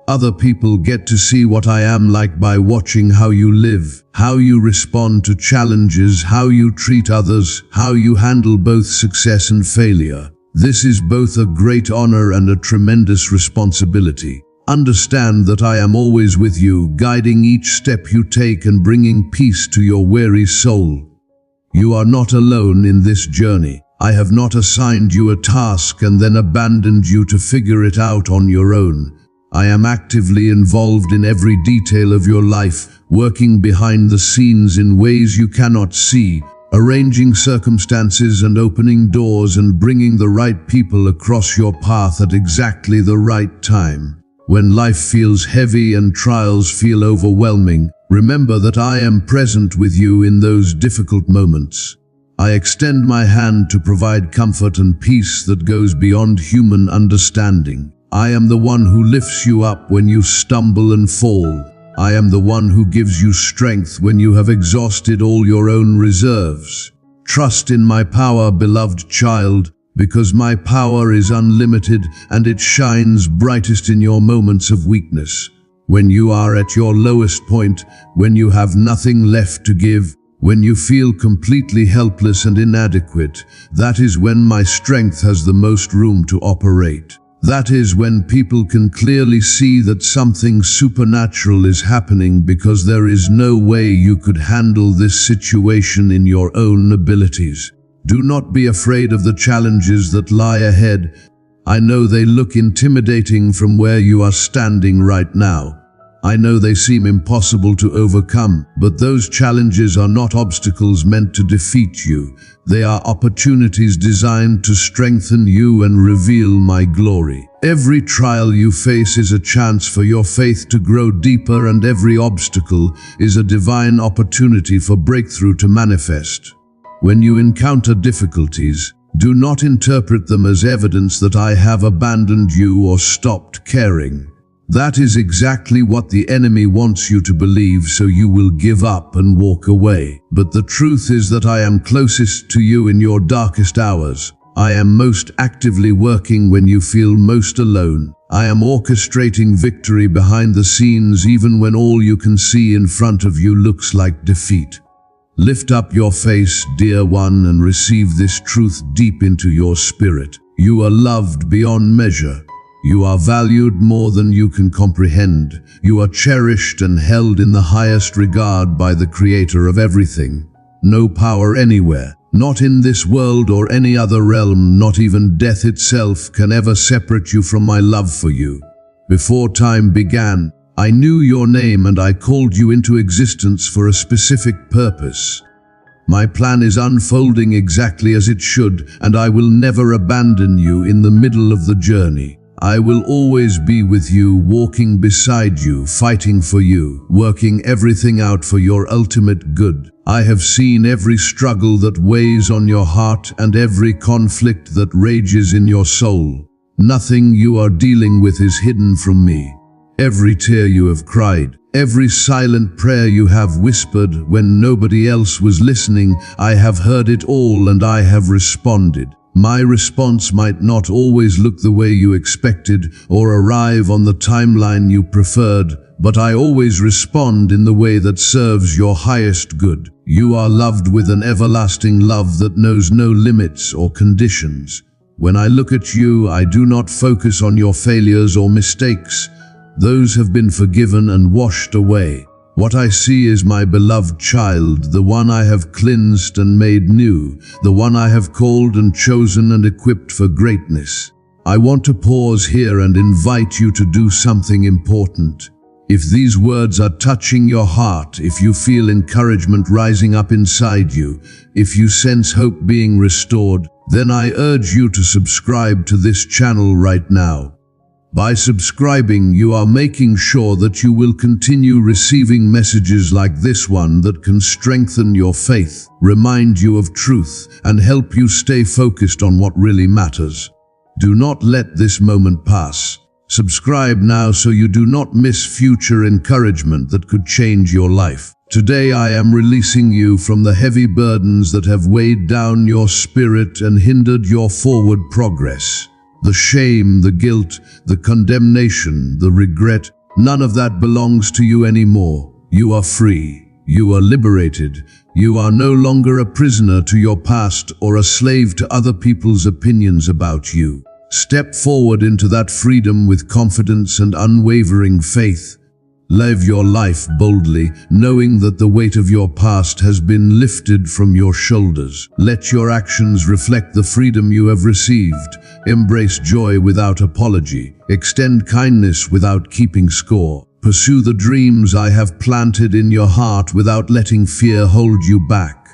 Other people get to see what I am like by watching how you live, how you respond to challenges, how you treat others, how you handle both success and failure. This is both a great honor and a tremendous responsibility. Understand that I am always with you, guiding each step you take and bringing peace to your weary soul. You are not alone in this journey. I have not assigned you a task and then abandoned you to figure it out on your own. I am actively involved in every detail of your life, working behind the scenes in ways you cannot see, arranging circumstances and opening doors and bringing the right people across your path at exactly the right time. When life feels heavy and trials feel overwhelming, remember that I am present with you in those difficult moments. I extend my hand to provide comfort and peace that goes beyond human understanding. I am the one who lifts you up when you stumble and fall. I am the one who gives you strength when you have exhausted all your own reserves. Trust in my power, beloved child, because my power is unlimited and it shines brightest in your moments of weakness. When you are at your lowest point, when you have nothing left to give, when you feel completely helpless and inadequate, that is when my strength has the most room to operate. That is when people can clearly see that something supernatural is happening because there is no way you could handle this situation in your own abilities. Do not be afraid of the challenges that lie ahead. I know they look intimidating from where you are standing right now. I know they seem impossible to overcome, but those challenges are not obstacles meant to defeat you. They are opportunities designed to strengthen you and reveal my glory. Every trial you face is a chance for your faith to grow deeper, and every obstacle is a divine opportunity for breakthrough to manifest. When you encounter difficulties, do not interpret them as evidence that I have abandoned you or stopped caring. That is exactly what the enemy wants you to believe, so you will give up and walk away. But the truth is that I am closest to you in your darkest hours. I am most actively working when you feel most alone. I am orchestrating victory behind the scenes even when all you can see in front of you looks like defeat. Lift up your face, dear one, and receive this truth deep into your spirit. You are loved beyond measure. You are valued more than you can comprehend. You are cherished and held in the highest regard by the Creator of everything. No power anywhere, not in this world or any other realm, not even death itself, can ever separate you from my love for you. Before time began, I knew your name and I called you into existence for a specific purpose. My plan is unfolding exactly as it should, and I will never abandon you in the middle of the journey. I will always be with you, walking beside you, fighting for you, working everything out for your ultimate good. I have seen every struggle that weighs on your heart and every conflict that rages in your soul. Nothing you are dealing with is hidden from me. Every tear you have cried, every silent prayer you have whispered when nobody else was listening, I have heard it all and I have responded. My response might not always look the way you expected or arrive on the timeline you preferred, but I always respond in the way that serves your highest good. You are loved with an everlasting love that knows no limits or conditions. When I look at you, I do not focus on your failures or mistakes. Those have been forgiven and washed away. What I see is my beloved child, the one I have cleansed and made new, the one I have called and chosen and equipped for greatness. I want to pause here and invite you to do something important. If these words are touching your heart, if you feel encouragement rising up inside you, if you sense hope being restored, then I urge you to subscribe to this channel right now. By subscribing, you are making sure that you will continue receiving messages like this one that can strengthen your faith, remind you of truth, and help you stay focused on what really matters. Do not let this moment pass. Subscribe now so you do not miss future encouragement that could change your life. Today I am releasing you from the heavy burdens that have weighed down your spirit and hindered your forward progress. The shame, the guilt, the condemnation, the regret, none of that belongs to you anymore. You are free. You are liberated. You are no longer a prisoner to your past or a slave to other people's opinions about you. Step forward into that freedom with confidence and unwavering faith. Live your life boldly, knowing that the weight of your past has been lifted from your shoulders. Let your actions reflect the freedom you have received. Embrace joy without apology. Extend kindness without keeping score. Pursue the dreams I have planted in your heart without letting fear hold you back.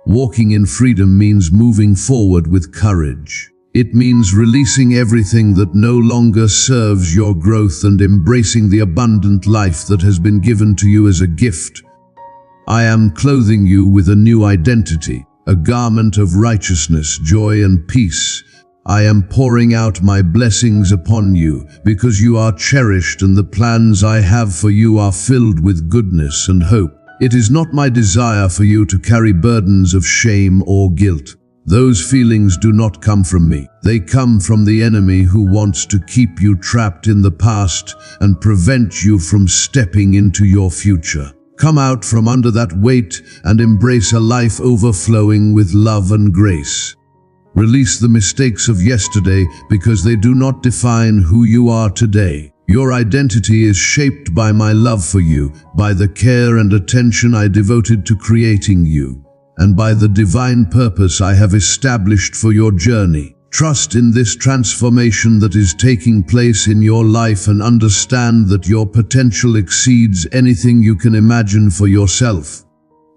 Walking in freedom means moving forward with courage. It means releasing everything that no longer serves your growth and embracing the abundant life that has been given to you as a gift. I am clothing you with a new identity, a garment of righteousness, joy, and peace. I am pouring out my blessings upon you because you are cherished and the plans I have for you are filled with goodness and hope. It is not my desire for you to carry burdens of shame or guilt. Those feelings do not come from me. They come from the enemy who wants to keep you trapped in the past and prevent you from stepping into your future. Come out from under that weight and embrace a life overflowing with love and grace. Release the mistakes of yesterday because they do not define who you are today. Your identity is shaped by my love for you, by the care and attention I devoted to creating you, and by the divine purpose I have established for your journey. Trust in this transformation that is taking place in your life and understand that your potential exceeds anything you can imagine for yourself.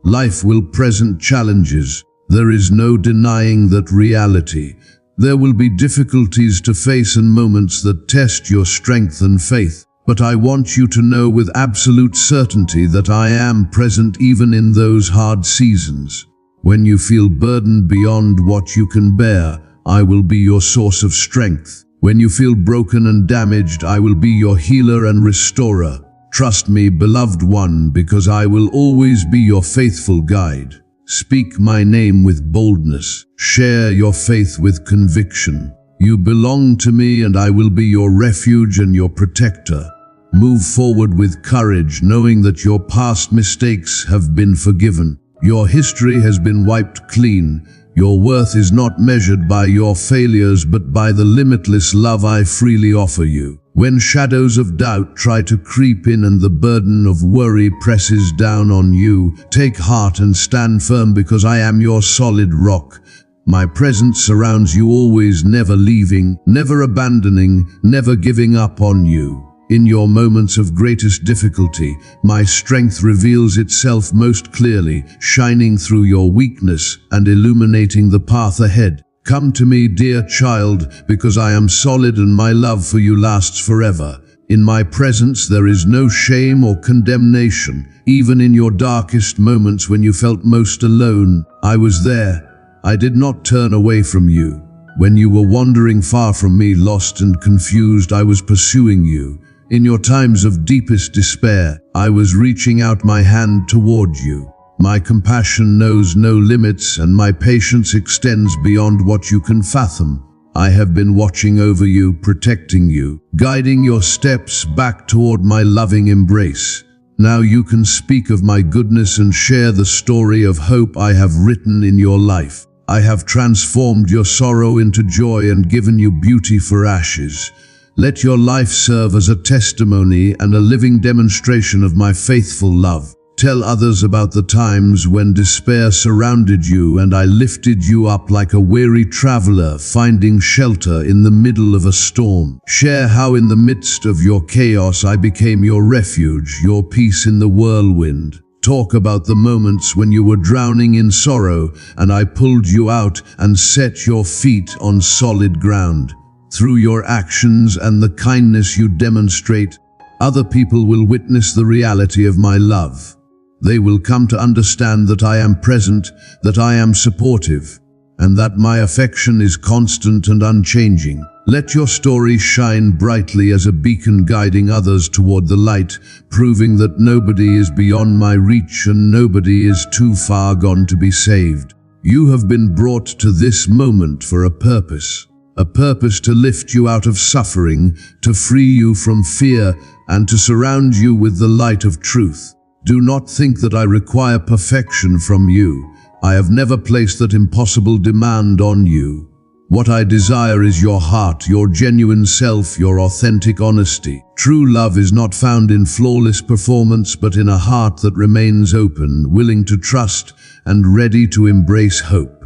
Life will present challenges. There is no denying that reality. There will be difficulties to face and moments that test your strength and faith. But I want you to know with absolute certainty that I am present even in those hard seasons. When you feel burdened beyond what you can bear, I will be your source of strength. When you feel broken and damaged, I will be your healer and restorer. Trust me, beloved one, because I will always be your faithful guide. Speak my name with boldness. Share your faith with conviction. You belong to me and I will be your refuge and your protector. Move forward with courage, knowing that your past mistakes have been forgiven. Your history has been wiped clean. Your worth is not measured by your failures but by the limitless love I freely offer you. When shadows of doubt try to creep in and the burden of worry presses down on you, take heart and stand firm because I am your solid rock. My presence surrounds you always, never leaving, never abandoning, never giving up on you. In your moments of greatest difficulty, my strength reveals itself most clearly, shining through your weakness and illuminating the path ahead. Come to me, dear child, because I am solid and my love for you lasts forever. In my presence there is no shame or condemnation. Even in your darkest moments when you felt most alone, I was there. I did not turn away from you. When you were wandering far from me, lost and confused, I was pursuing you. In your times of deepest despair, I was reaching out my hand toward you. My compassion knows no limits, and my patience extends beyond what you can fathom. I have been watching over you, protecting you, guiding your steps back toward my loving embrace. Now you can speak of my goodness and share the story of hope I have written in your life. I have transformed your sorrow into joy and given you beauty for ashes. Let your life serve as a testimony and a living demonstration of my faithful love. Tell others about the times when despair surrounded you and I lifted you up like a weary traveler finding shelter in the middle of a storm. Share how in the midst of your chaos I became your refuge, your peace in the whirlwind. Talk about the moments when you were drowning in sorrow and I pulled you out and set your feet on solid ground. Through your actions and the kindness you demonstrate, other people will witness the reality of my love. They will come to understand that I am present, that I am supportive, and that my affection is constant and unchanging. Let your story shine brightly as a beacon guiding others toward the light, proving that nobody is beyond my reach and nobody is too far gone to be saved. You have been brought to this moment for a purpose to lift you out of suffering, to free you from fear, and to surround you with the light of truth. Do not think that I require perfection from you. I have never placed that impossible demand on you. What I desire is your heart, your genuine self, your authentic honesty. True love is not found in flawless performance, but in a heart that remains open, willing to trust, and ready to embrace hope.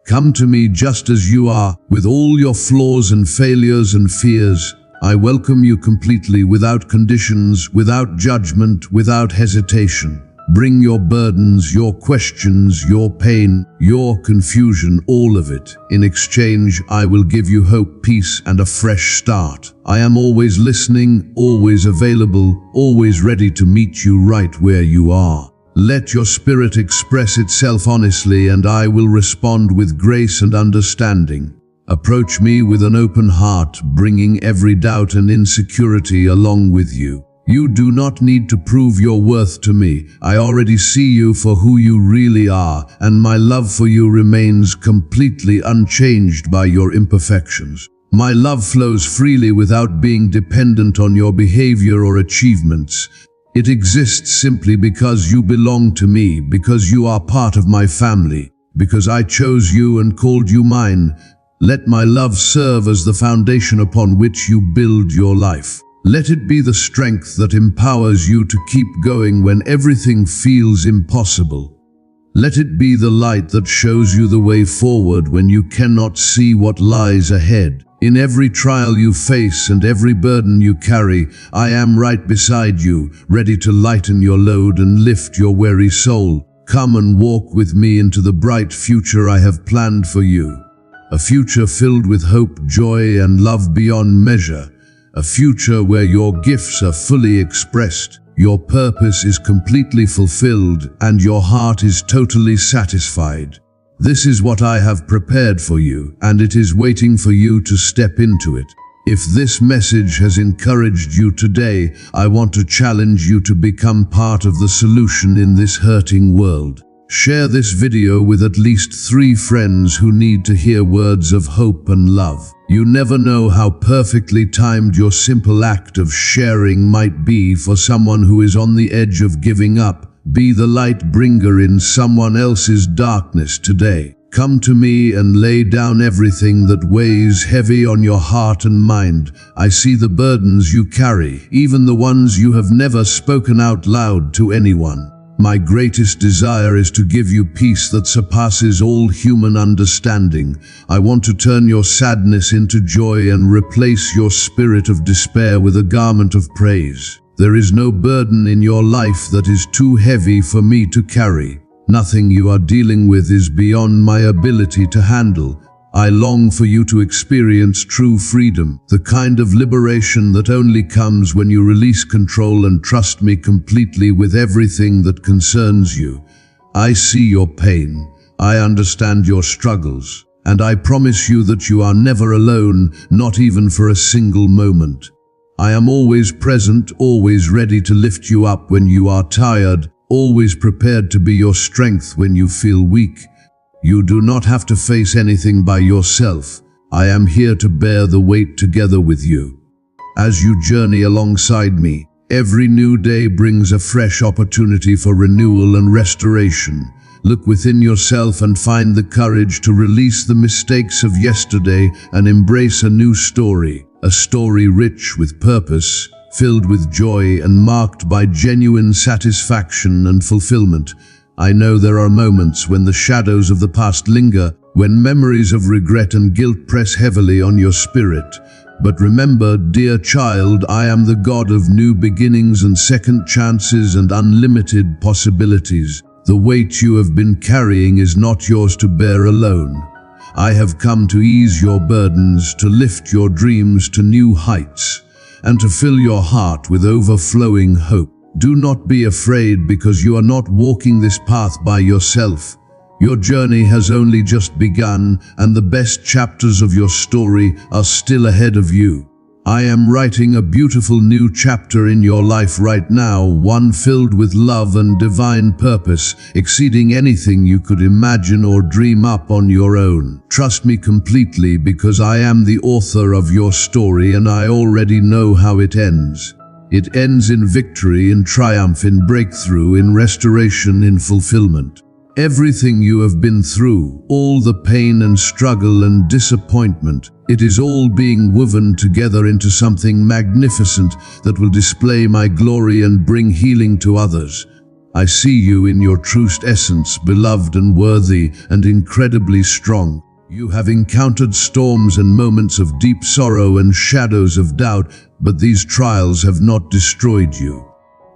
Come to me just as you are, with all your flaws and failures and fears. I welcome you completely, without conditions, without judgment, without hesitation. Bring your burdens, your questions, your pain, your confusion, all of it. In exchange, I will give you hope, peace, and a fresh start. I am always listening, always available, always ready to meet you right where you are. Let your spirit express itself honestly, and I will respond with grace and understanding. Approach me with an open heart, bringing every doubt and insecurity along with you. You do not need to prove your worth to me. I already see you for who you really are, and my love for you remains completely unchanged by your imperfections. My love flows freely without being dependent on your behavior or achievements. It exists simply because you belong to me, because you are part of my family, because I chose you and called you mine. Let my love serve as the foundation upon which you build your life. Let it be the strength that empowers you to keep going when everything feels impossible. Let it be the light that shows you the way forward when you cannot see what lies ahead. In every trial you face and every burden you carry, I am right beside you, ready to lighten your load and lift your weary soul. Come and walk with me into the bright future I have planned for you. A future filled with hope, joy, and love beyond measure. A future where your gifts are fully expressed, your purpose is completely fulfilled, and your heart is totally satisfied. This is what I have prepared for you, and it is waiting for you to step into it. If this message has encouraged you today, I want to challenge you to become part of the solution in this hurting world. Share this video with at least 3 friends who need to hear words of hope and love. You never know how perfectly timed your simple act of sharing might be for someone who is on the edge of giving up. Be the light bringer in someone else's darkness today. Come to me and lay down everything that weighs heavy on your heart and mind. I see the burdens you carry, even the ones you have never spoken out loud to anyone. My greatest desire is to give you peace that surpasses all human understanding. I want to turn your sadness into joy and replace your spirit of despair with a garment of praise. There is no burden in your life that is too heavy for me to carry. Nothing you are dealing with is beyond my ability to handle. I long for you to experience true freedom, the kind of liberation that only comes when you release control and trust me completely with everything that concerns you. I see your pain, I understand your struggles, and I promise you that you are never alone, not even for a single moment. I am always present, always ready to lift you up when you are tired, always prepared to be your strength when you feel weak. You do not have to face anything by yourself. I am here to bear the weight together with you. As you journey alongside me, every new day brings a fresh opportunity for renewal and restoration. Look within yourself and find the courage to release the mistakes of yesterday and embrace a new story, a story rich with purpose, filled with joy and marked by genuine satisfaction and fulfillment. I know there are moments when the shadows of the past linger, when memories of regret and guilt press heavily on your spirit. But remember, dear child, I am the God of new beginnings and second chances and unlimited possibilities. The weight you have been carrying is not yours to bear alone. I have come to ease your burdens, to lift your dreams to new heights, and to fill your heart with overflowing hope. Do not be afraid, because you are not walking this path by yourself. Your journey has only just begun, and the best chapters of your story are still ahead of you. I am writing a beautiful new chapter in your life right now, one filled with love and divine purpose, exceeding anything you could imagine or dream up on your own. Trust me completely, because I am the author of your story and I already know how it ends. It ends in victory, in triumph, in breakthrough, in restoration, in fulfillment. Everything you have been through, all the pain and struggle and disappointment, it is all being woven together into something magnificent that will display my glory and bring healing to others. I see you in your truest essence, beloved and worthy and incredibly strong. You have encountered storms and moments of deep sorrow and shadows of doubt, but these trials have not destroyed you.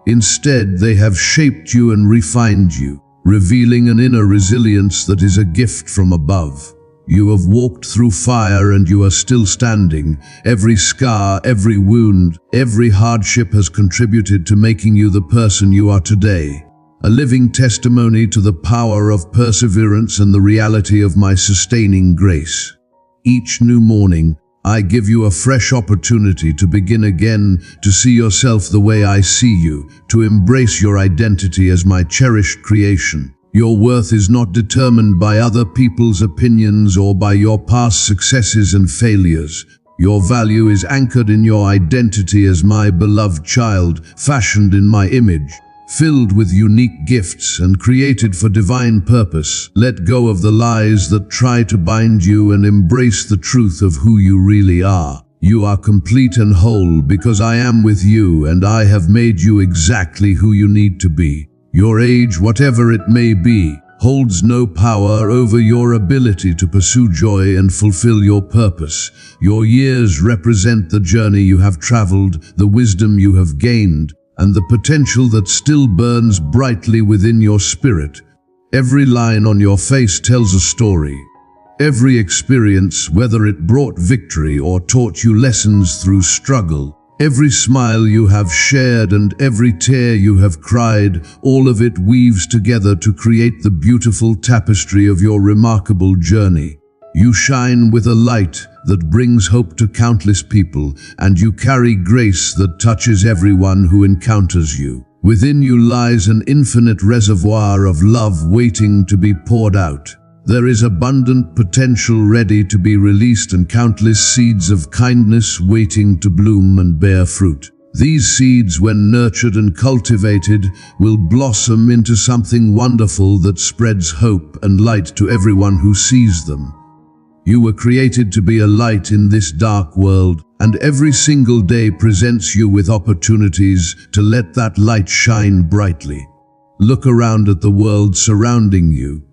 Instead, they have shaped you and refined you, revealing an inner resilience that is a gift from above. You have walked through fire and you are still standing. Every scar, every wound, every hardship has contributed to making you the person you are today. A living testimony to the power of perseverance and the reality of my sustaining grace. Each new morning, I give you a fresh opportunity to begin again, to see yourself the way I see you, to embrace your identity as my cherished creation. Your worth is not determined by other people's opinions or by your past successes and failures. Your value is anchored in your identity as my beloved child, fashioned in my image, filled with unique gifts and created for divine purpose. Let go of the lies that try to bind you and embrace the truth of who you really are. You are complete and whole because I am with you, and I have made you exactly who you need to be. Your age, whatever it may be, holds no power over your ability to pursue joy and fulfill your purpose. Your years represent the journey you have traveled, the wisdom you have gained, and the potential that still burns brightly within your spirit. Every line on your face tells a story. Every experience, whether it brought victory or taught you lessons through struggle, every smile you have shared and every tear you have cried, all of it weaves together to create the beautiful tapestry of your remarkable journey. You shine with a light that brings hope to countless people, and you carry grace that touches everyone who encounters you. Within you lies an infinite reservoir of love waiting to be poured out. There is abundant potential ready to be released and countless seeds of kindness waiting to bloom and bear fruit. These seeds, when nurtured and cultivated, will blossom into something wonderful that spreads hope and light to everyone who sees them. You were created to be a light in this dark world, and every single day presents you with opportunities to let that light shine brightly. Look around at the world surrounding you.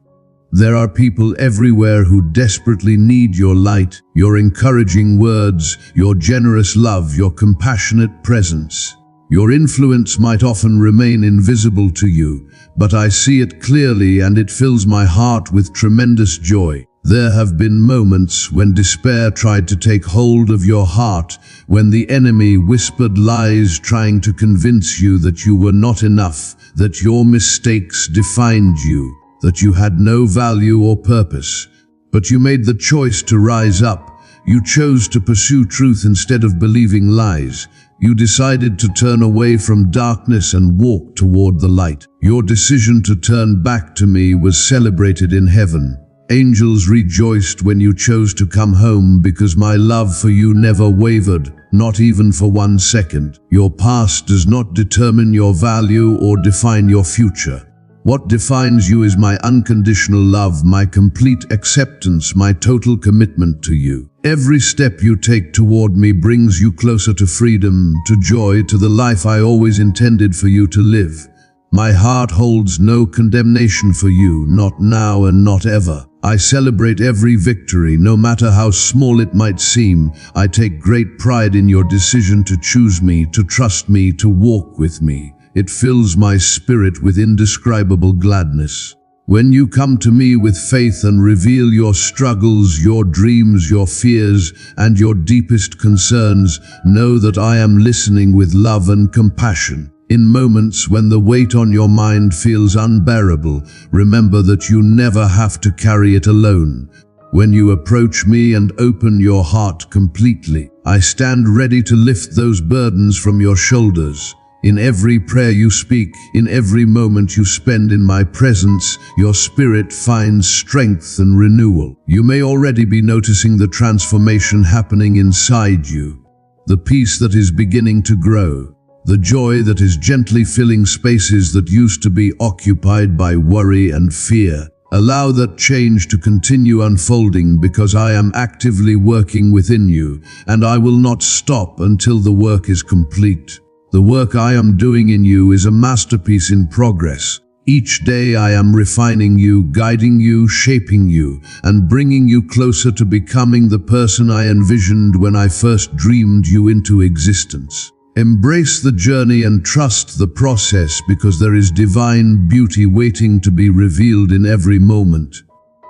There are people everywhere who desperately need your light, your encouraging words, your generous love, your compassionate presence. Your influence might often remain invisible to you, but I see it clearly and it fills my heart with tremendous joy. There have been moments when despair tried to take hold of your heart, when the enemy whispered lies trying to convince you that you were not enough, that your mistakes defined you, that you had no value or purpose. But you made the choice to rise up. You chose to pursue truth instead of believing lies. You decided to turn away from darkness and walk toward the light. Your decision to turn back to me was celebrated in heaven. Angels rejoiced when you chose to come home because my love for you never wavered, not even for 1 second. Your past does not determine your value or define your future. What defines you is my unconditional love, my complete acceptance, my total commitment to you. Every step you take toward me brings you closer to freedom, to joy, to the life I always intended for you to live. My heart holds no condemnation for you, not now and not ever. I celebrate every victory, no matter how small it might seem. I take great pride in your decision to choose me, to trust me, to walk with me. It fills my spirit with indescribable gladness. When you come to me with faith and reveal your struggles, your dreams, your fears, and your deepest concerns, know that I am listening with love and compassion. In moments when the weight on your mind feels unbearable, remember that you never have to carry it alone. When you approach me and open your heart completely, I stand ready to lift those burdens from your shoulders. In every prayer you speak, in every moment you spend in my presence, your spirit finds strength and renewal. You may already be noticing the transformation happening inside you, the peace that is beginning to grow, the joy that is gently filling spaces that used to be occupied by worry and fear. Allow that change to continue unfolding because I am actively working within you, and I will not stop until the work is complete. The work I am doing in you is a masterpiece in progress. Each day I am refining you, guiding you, shaping you, and bringing you closer to becoming the person I envisioned when I first dreamed you into existence. Embrace the journey and trust the process because there is divine beauty waiting to be revealed in every moment.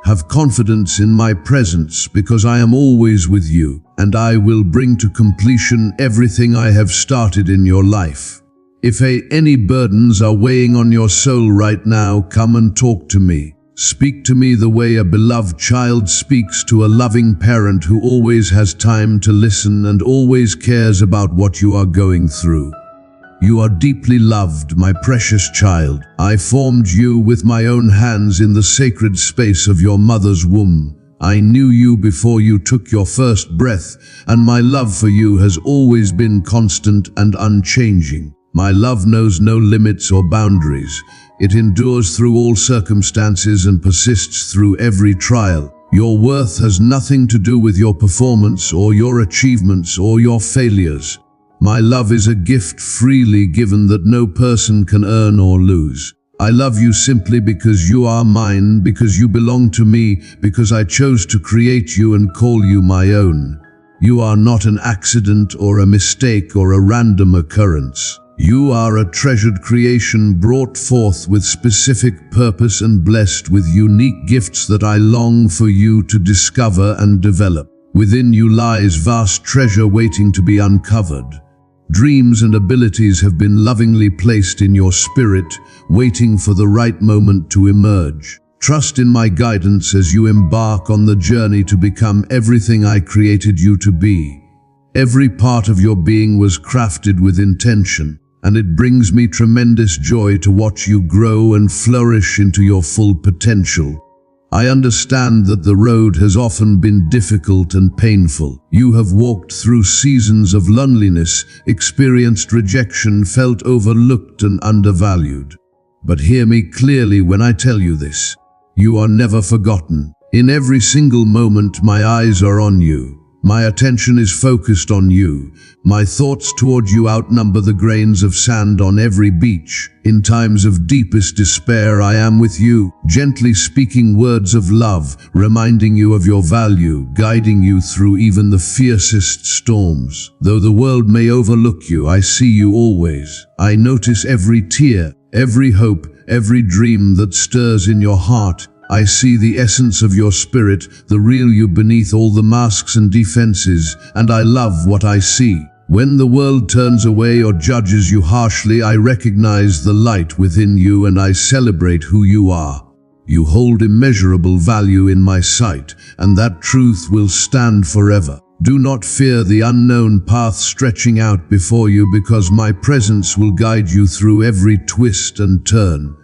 Have confidence in my presence because I am always with you, and I will bring to completion everything I have started in your life. If any burdens are weighing on your soul right now, come and talk to me. Speak to me the way a beloved child speaks to a loving parent who always has time to listen and always cares about what you are going through. You are deeply loved, my precious child. I formed you with my own hands in the sacred space of your mother's womb. I knew you before you took your first breath, and my love for you has always been constant and unchanging. My love knows no limits or boundaries. It endures through all circumstances and persists through every trial. Your worth has nothing to do with your performance or your achievements or your failures. My love is a gift freely given that no person can earn or lose. I love you simply because you are mine, because you belong to me, because I chose to create you and call you my own. You are not an accident or a mistake or a random occurrence. You are a treasured creation brought forth with specific purpose and blessed with unique gifts that I long for you to discover and develop. Within you lies vast treasure waiting to be uncovered. Dreams and abilities have been lovingly placed in your spirit, waiting for the right moment to emerge. Trust in my guidance as you embark on the journey to become everything I created you to be. Every part of your being was crafted with intention, and it brings me tremendous joy to watch you grow and flourish into your full potential. I understand that the road has often been difficult and painful. You have walked through seasons of loneliness, experienced rejection, felt overlooked and undervalued. But hear me clearly when I tell you this. You are never forgotten. In every single moment, my eyes are on you. My attention is focused on you. My thoughts toward you outnumber the grains of sand on every beach. In times of deepest despair, I am with you, gently speaking words of love, reminding you of your value, guiding you through even the fiercest storms. Though the world may overlook you, I see you always. I notice every tear, every hope, every dream that stirs in your heart. I see the essence of your spirit, the real you beneath all the masks and defenses, and I love what I see. When the world turns away or judges you harshly, I recognize the light within you and I celebrate who you are. You hold immeasurable value in my sight, and that truth will stand forever. Do not fear the unknown path stretching out before you, because my presence will guide you through every twist and turn.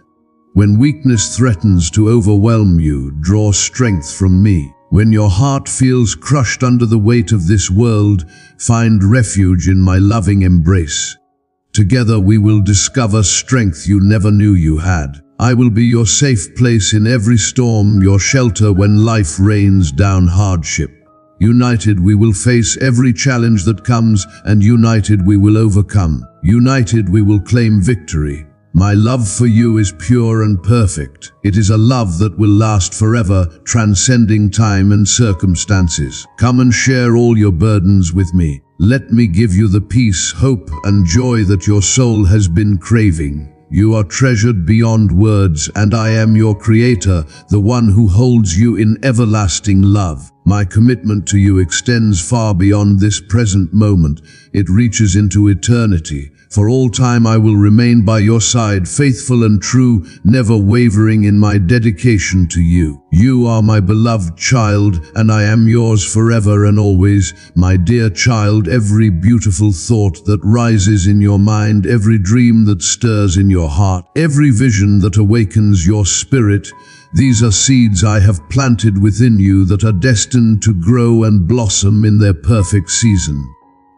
When weakness threatens to overwhelm you, draw strength from me. When your heart feels crushed under the weight of this world, find refuge in my loving embrace. Together we will discover strength you never knew you had. I will be your safe place in every storm, your shelter when life rains down hardship. United we will face every challenge that comes, and united we will overcome. United we will claim victory. My love for you is pure and perfect. It is a love that will last forever, transcending time and circumstances. Come and share all your burdens with me. Let me give you the peace, hope, and joy that your soul has been craving. You are treasured beyond words, and I am your creator, the one who holds you in everlasting love. My commitment to you extends far beyond this present moment. It reaches into eternity. For all time I will remain by your side, faithful and true, never wavering in my dedication to you. You are my beloved child, and I am yours forever and always. My dear child, every beautiful thought that rises in your mind, every dream that stirs in your heart, every vision that awakens your spirit, these are seeds I have planted within you that are destined to grow and blossom in their perfect season.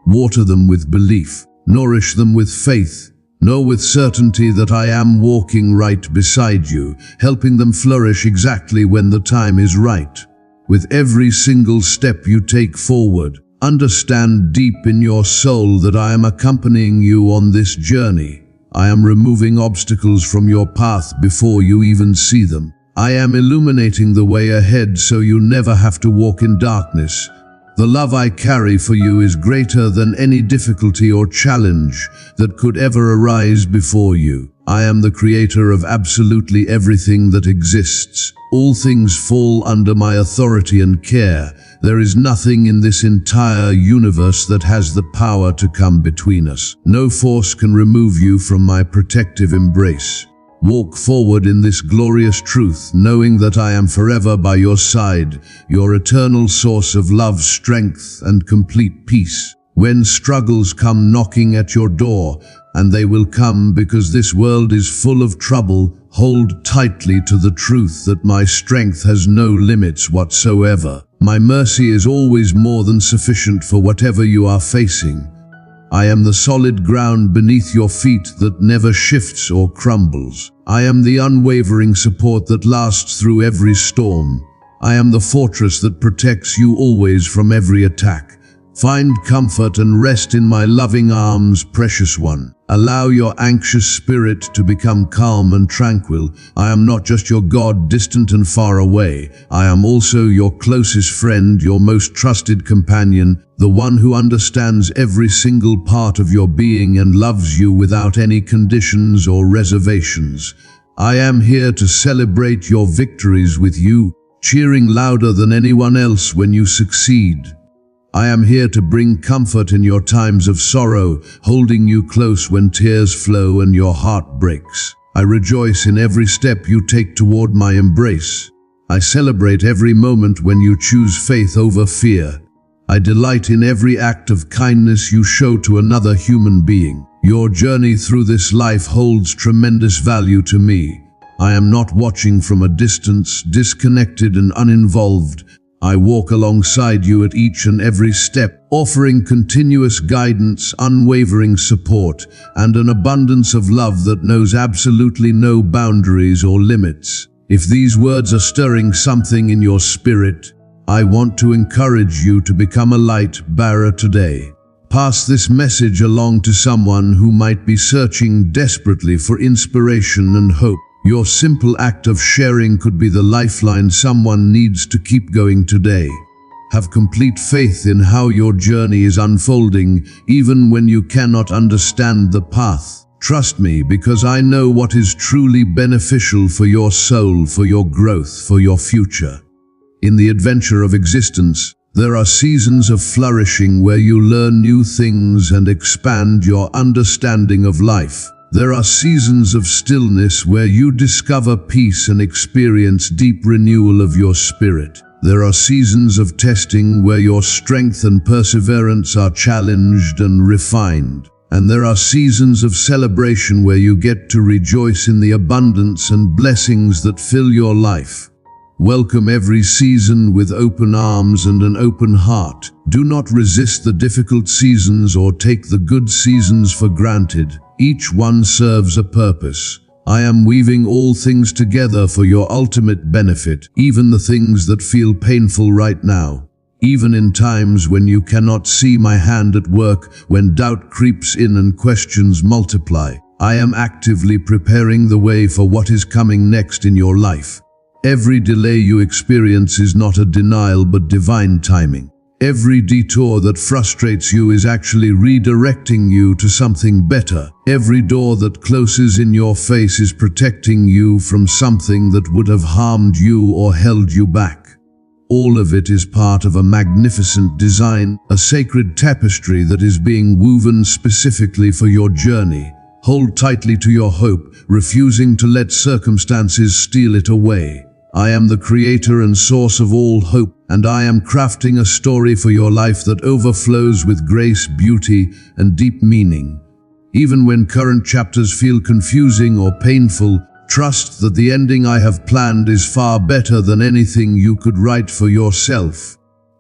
Water them with belief. Nourish them with faith. Know with certainty that I am walking right beside you, helping them flourish exactly when the time is right. With every single step you take forward, understand deep in your soul that I am accompanying you on this journey. I am removing obstacles from your path before you even see them. I am illuminating the way ahead so you never have to walk in darkness. The love I carry for you is greater than any difficulty or challenge that could ever arise before you. I am the creator of absolutely everything that exists. All things fall under my authority and care. There is nothing in this entire universe that has the power to come between us. No force can remove you from my protective embrace. Walk forward in this glorious truth, knowing that I am forever by your side, your eternal source of love, strength, and complete peace. When struggles come knocking at your door, and they will come because this world is full of trouble, hold tightly to the truth that my strength has no limits whatsoever. My mercy is always more than sufficient for whatever you are facing. I am the solid ground beneath your feet that never shifts or crumbles. I am the unwavering support that lasts through every storm. I am the fortress that protects you always from every attack. Find comfort and rest in my loving arms, precious one. Allow your anxious spirit to become calm and tranquil. I am not just your God, distant and far away. I am also your closest friend, your most trusted companion, the one who understands every single part of your being and loves you without any conditions or reservations. I am here to celebrate your victories with you, cheering louder than anyone else when you succeed. I am here to bring comfort in your times of sorrow, holding you close when tears flow and your heart breaks. I rejoice in every step you take toward my embrace. I celebrate every moment when you choose faith over fear. I delight in every act of kindness you show to another human being. Your journey through this life holds tremendous value to me. I am not watching from a distance, disconnected and uninvolved. I walk alongside you at each and every step, offering continuous guidance, unwavering support, and an abundance of love that knows absolutely no boundaries or limits. If these words are stirring something in your spirit, I want to encourage you to become a light bearer today. Pass this message along to someone who might be searching desperately for inspiration and hope. Your simple act of sharing could be the lifeline someone needs to keep going today. Have complete faith in how your journey is unfolding, even when you cannot understand the path. Trust me, because I know what is truly beneficial for your soul, for your growth, for your future. In the adventure of existence, there are seasons of flourishing where you learn new things and expand your understanding of life. There are seasons of stillness where you discover peace and experience deep renewal of your spirit. There are seasons of testing where your strength and perseverance are challenged and refined. And there are seasons of celebration where you get to rejoice in the abundance and blessings that fill your life. Welcome every season with open arms and an open heart. Do not resist the difficult seasons or take the good seasons for granted. Each one serves a purpose. I am weaving all things together for your ultimate benefit, even the things that feel painful right now. Even in times when you cannot see my hand at work, when doubt creeps in and questions multiply, I am actively preparing the way for what is coming next in your life. Every delay you experience is not a denial but divine timing. Every detour that frustrates you is actually redirecting you to something better. Every door that closes in your face is protecting you from something that would have harmed you or held you back. All of it is part of a magnificent design, a sacred tapestry that is being woven specifically for your journey. Hold tightly to your hope, refusing to let circumstances steal it away. I am the creator and source of all hope, and I am crafting a story for your life that overflows with grace, beauty, and deep meaning. Even when current chapters feel confusing or painful, trust that the ending I have planned is far better than anything you could write for yourself.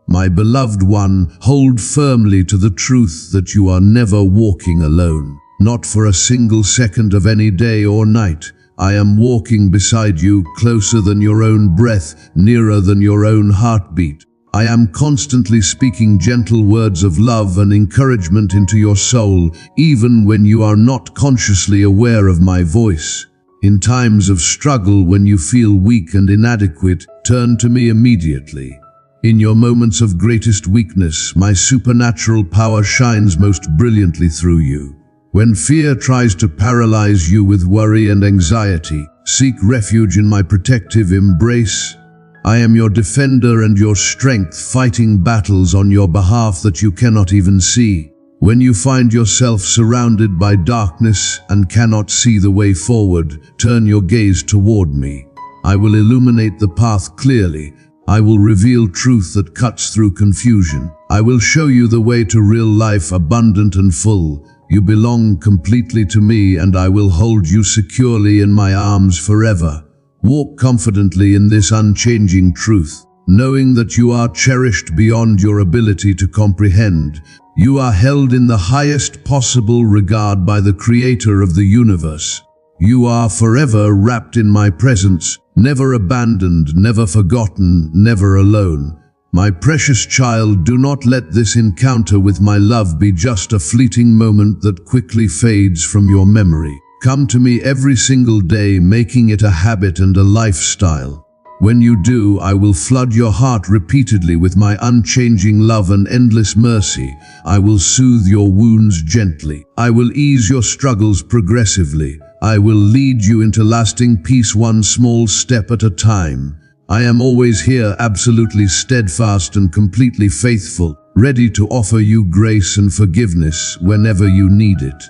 My beloved one, hold firmly to the truth that you are never walking alone. Not for a single second of any day or night. I am walking beside you, closer than your own breath, nearer than your own heartbeat. I am constantly speaking gentle words of love and encouragement into your soul, even when you are not consciously aware of my voice. In times of struggle, when you feel weak and inadequate, turn to me immediately. In your moments of greatest weakness, my supernatural power shines most brilliantly through you. When fear tries to paralyze you with worry and anxiety, seek refuge in my protective embrace. I am your defender and your strength, fighting battles on your behalf that you cannot even see. When you find yourself surrounded by darkness and cannot see the way forward, turn your gaze toward me. I will illuminate the path clearly. I will reveal truth that cuts through confusion. I will show you the way to real life, abundant and full. You belong completely to me, and I will hold you securely in my arms forever. Walk confidently in this unchanging truth, knowing that you are cherished beyond your ability to comprehend. You are held in the highest possible regard by the Creator of the universe. You are forever wrapped in my presence, never abandoned, never forgotten, never alone. My precious child, do not let this encounter with my love be just a fleeting moment that quickly fades from your memory. Come to me every single day, making it a habit and a lifestyle. When you do, I will flood your heart repeatedly with my unchanging love and endless mercy. I will soothe your wounds gently. I will ease your struggles progressively. I will lead you into lasting peace, one small step at a time. I am always here, absolutely steadfast and completely faithful, ready to offer you grace and forgiveness whenever you need it.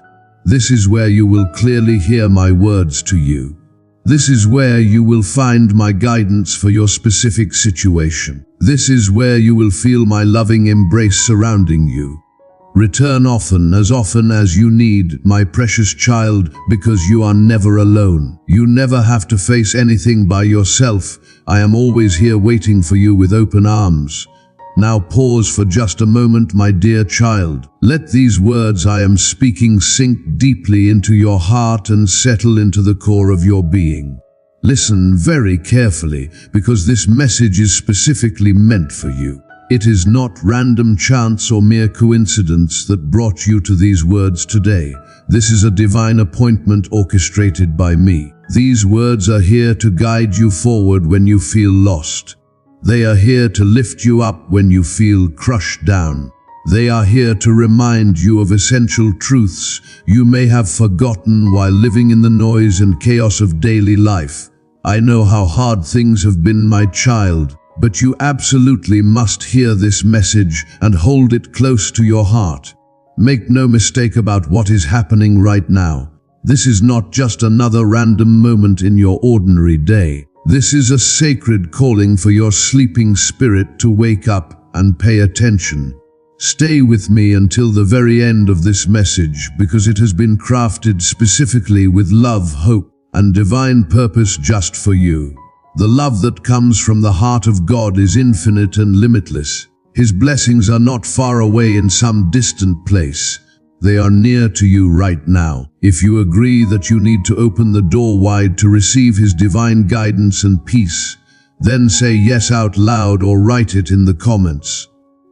This is where you will clearly hear my words to you. This is where you will find my guidance for your specific situation. This is where you will feel my loving embrace surrounding you. Return often as you need, my precious child, because you are never alone. You never have to face anything by yourself. I am always here waiting for you with open arms. Now pause for just a moment, my dear child. Let these words I am speaking sink deeply into your heart and settle into the core of your being. Listen very carefully, because this message is specifically meant for you. It is not random chance or mere coincidence that brought you to these words today. This is a divine appointment orchestrated by me. These words are here to guide you forward when you feel lost. They are here to lift you up when you feel crushed down. They are here to remind you of essential truths you may have forgotten while living in the noise and chaos of daily life. I know how hard things have been, my child, but you absolutely must hear this message and hold it close to your heart. Make no mistake about what is happening right now. This is not just another random moment in your ordinary day. This is a sacred calling for your sleeping spirit to wake up and pay attention. Stay with me until the very end of this message, because it has been crafted specifically with love, hope, and divine purpose just for you. The love that comes from the heart of God is infinite and limitless. His blessings are not far away in some distant place. They are near to you right now. If you agree that you need to open the door wide to receive His divine guidance and peace, then say yes out loud or write it in the comments.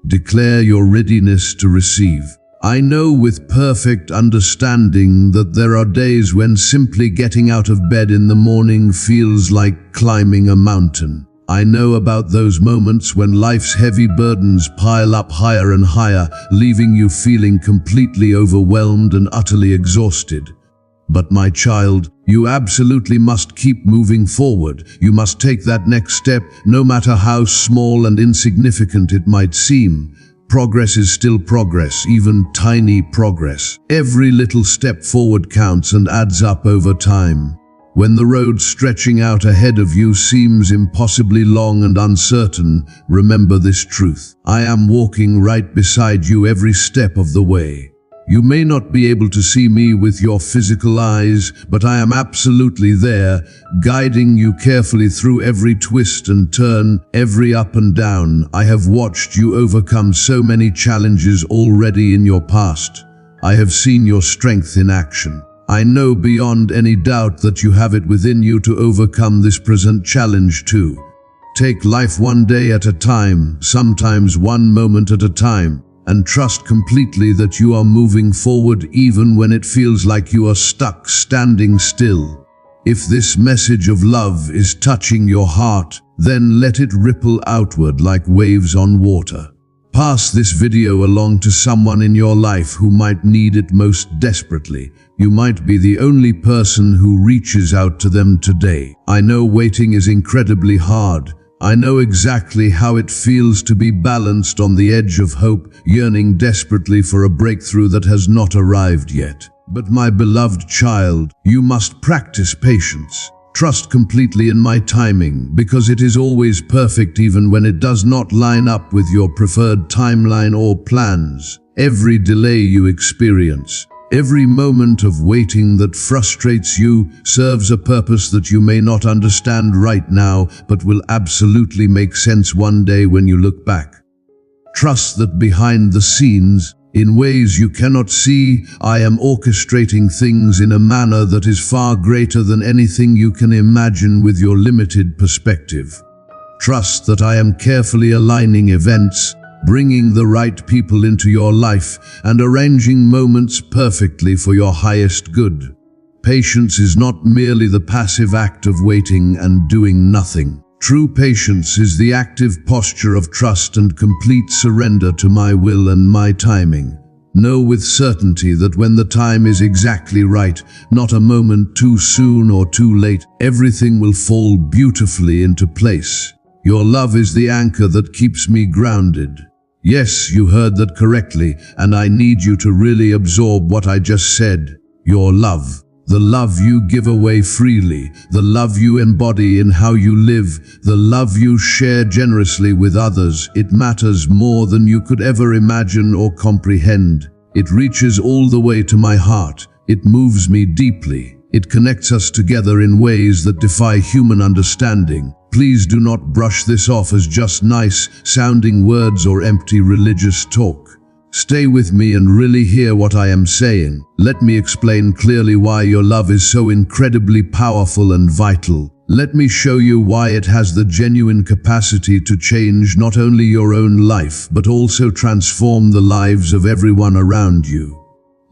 Declare your readiness to receive. I know with perfect understanding that there are days when simply getting out of bed in the morning feels like climbing a mountain. I know about those moments when life's heavy burdens pile up higher and higher, leaving you feeling completely overwhelmed and utterly exhausted. But my child, you absolutely must keep moving forward. You must take that next step, no matter how small and insignificant it might seem. Progress is still progress, even tiny progress. Every little step forward counts and adds up over time. When the road stretching out ahead of you seems impossibly long and uncertain, remember this truth. I am walking right beside you every step of the way. You may not be able to see me with your physical eyes, but I am absolutely there, guiding you carefully through every twist and turn, every up and down. I have watched you overcome so many challenges already in your past. I have seen your strength in action. I know beyond any doubt that you have it within you to overcome this present challenge too. Take life one day at a time, sometimes one moment at a time, and trust completely that you are moving forward even when it feels like you are stuck standing still. If this message of love is touching your heart, then let it ripple outward like waves on water. Pass this video along to someone in your life who might need it most desperately. You might be the only person who reaches out to them today. I know waiting is incredibly hard. I know exactly how it feels to be balanced on the edge of hope, yearning desperately for a breakthrough that has not arrived yet. But my beloved child, you must practice patience. Trust completely in my timing, because it is always perfect even when it does not line up with your preferred timeline or plans. Every delay you experience, every moment of waiting that frustrates you serves a purpose that you may not understand right now, but will absolutely make sense one day when you look back. Trust that behind the scenes, in ways you cannot see, I am orchestrating things in a manner that is far greater than anything you can imagine with your limited perspective. Trust that I am carefully aligning events, bringing the right people into your life, and arranging moments perfectly for your highest good. Patience is not merely the passive act of waiting and doing nothing. True patience is the active posture of trust and complete surrender to my will and my timing. Know with certainty that when the time is exactly right, not a moment too soon or too late, everything will fall beautifully into place. Your love is the anchor that keeps me grounded. Yes, you heard that correctly, and I need you to really absorb what I just said. Your love. The love you give away freely, the love you embody in how you live, the love you share generously with others, it matters more than you could ever imagine or comprehend. It reaches all the way to my heart. It moves me deeply. It connects us together in ways that defy human understanding. Please do not brush this off as just nice-sounding words or empty religious talk. Stay with me and really hear what I am saying. Let me explain clearly why your love is so incredibly powerful and vital. Let me show you why it has the genuine capacity to change not only your own life, but also transform the lives of everyone around you.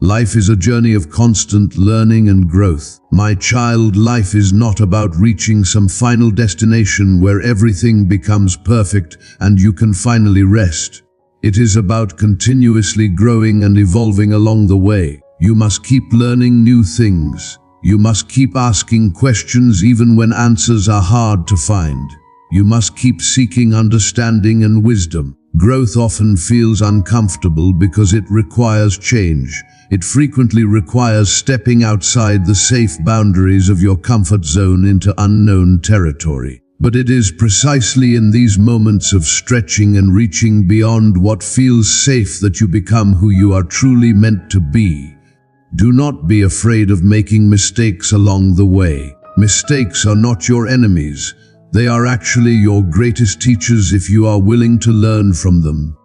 Life is a journey of constant learning and growth. My child, life is not about reaching some final destination where everything becomes perfect and you can finally rest. It is about continuously growing and evolving along the way. You must keep learning new things. You must keep asking questions even when answers are hard to find. You must keep seeking understanding and wisdom. Growth often feels uncomfortable because it requires change. It frequently requires stepping outside the safe boundaries of your comfort zone into unknown territory. But it is precisely in these moments of stretching and reaching beyond what feels safe that you become who you are truly meant to be. Do not be afraid of making mistakes along the way. Mistakes are not your enemies. They are actually your greatest teachers if you are willing to learn from them.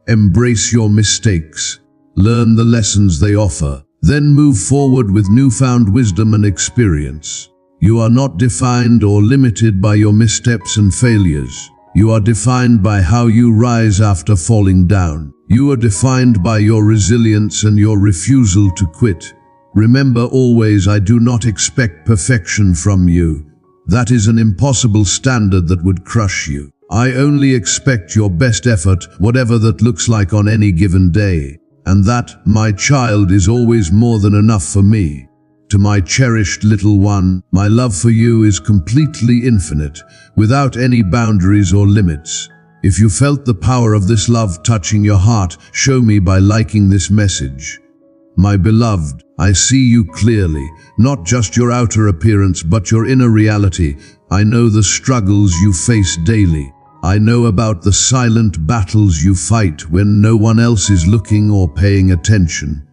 Embrace your mistakes. Learn the lessons they offer. Then move forward with newfound wisdom and experience. You are not defined or limited by your missteps and failures. You are defined by how you rise after falling down. You are defined by your resilience and your refusal to quit. Remember always, I do not expect perfection from you. That is an impossible standard that would crush you. I only expect your best effort, whatever that looks like on any given day. And that, my child, is always more than enough for me. To my cherished little one, my love for you is completely infinite, without any boundaries or limits. If you felt the power of this love touching your heart, show me by liking this message. My beloved, I see you clearly, not just your outer appearance but your inner reality. I know the struggles you face daily. I know about the silent battles you fight when no one else is looking or paying attention.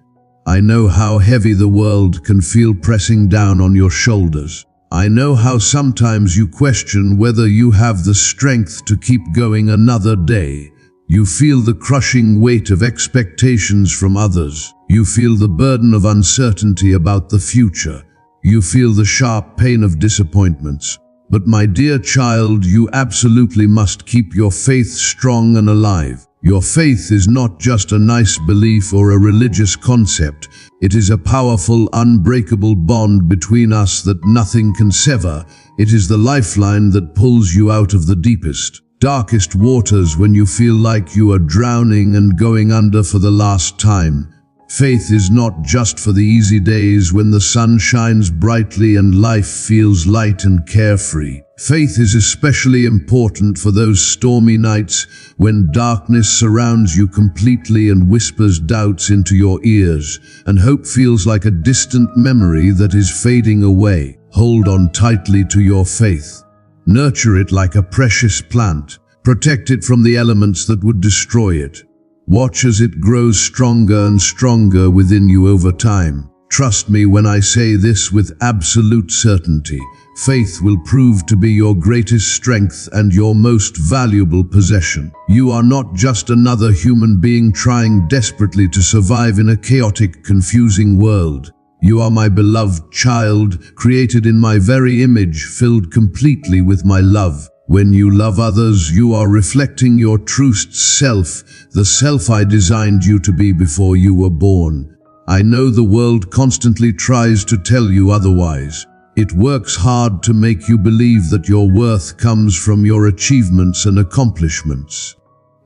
I know how heavy the world can feel pressing down on your shoulders. I know how sometimes you question whether you have the strength to keep going another day. You feel the crushing weight of expectations from others. You feel the burden of uncertainty about the future. You feel the sharp pain of disappointments. But my dear child, you absolutely must keep your faith strong and alive. Your faith is not just a nice belief or a religious concept. It is a powerful, unbreakable bond between us that nothing can sever. It is the lifeline that pulls you out of the deepest, darkest waters when you feel like you are drowning and going under for the last time. Faith is not just for the easy days when the sun shines brightly and life feels light and carefree. Faith is especially important for those stormy nights when darkness surrounds you completely and whispers doubts into your ears, and hope feels like a distant memory that is fading away. Hold on tightly to your faith. Nurture it like a precious plant. Protect it from the elements that would destroy it. Watch as it grows stronger and stronger within you over time. Trust me when I say this with absolute certainty. Faith will prove to be your greatest strength and your most valuable possession. You are not just another human being trying desperately to survive in a chaotic, confusing world. You are my beloved child, created in my very image, filled completely with my love. When you love others, you are reflecting your truest self, the self I designed you to be before you were born. I know the world constantly tries to tell you otherwise. It works hard to make you believe that your worth comes from your achievements and accomplishments.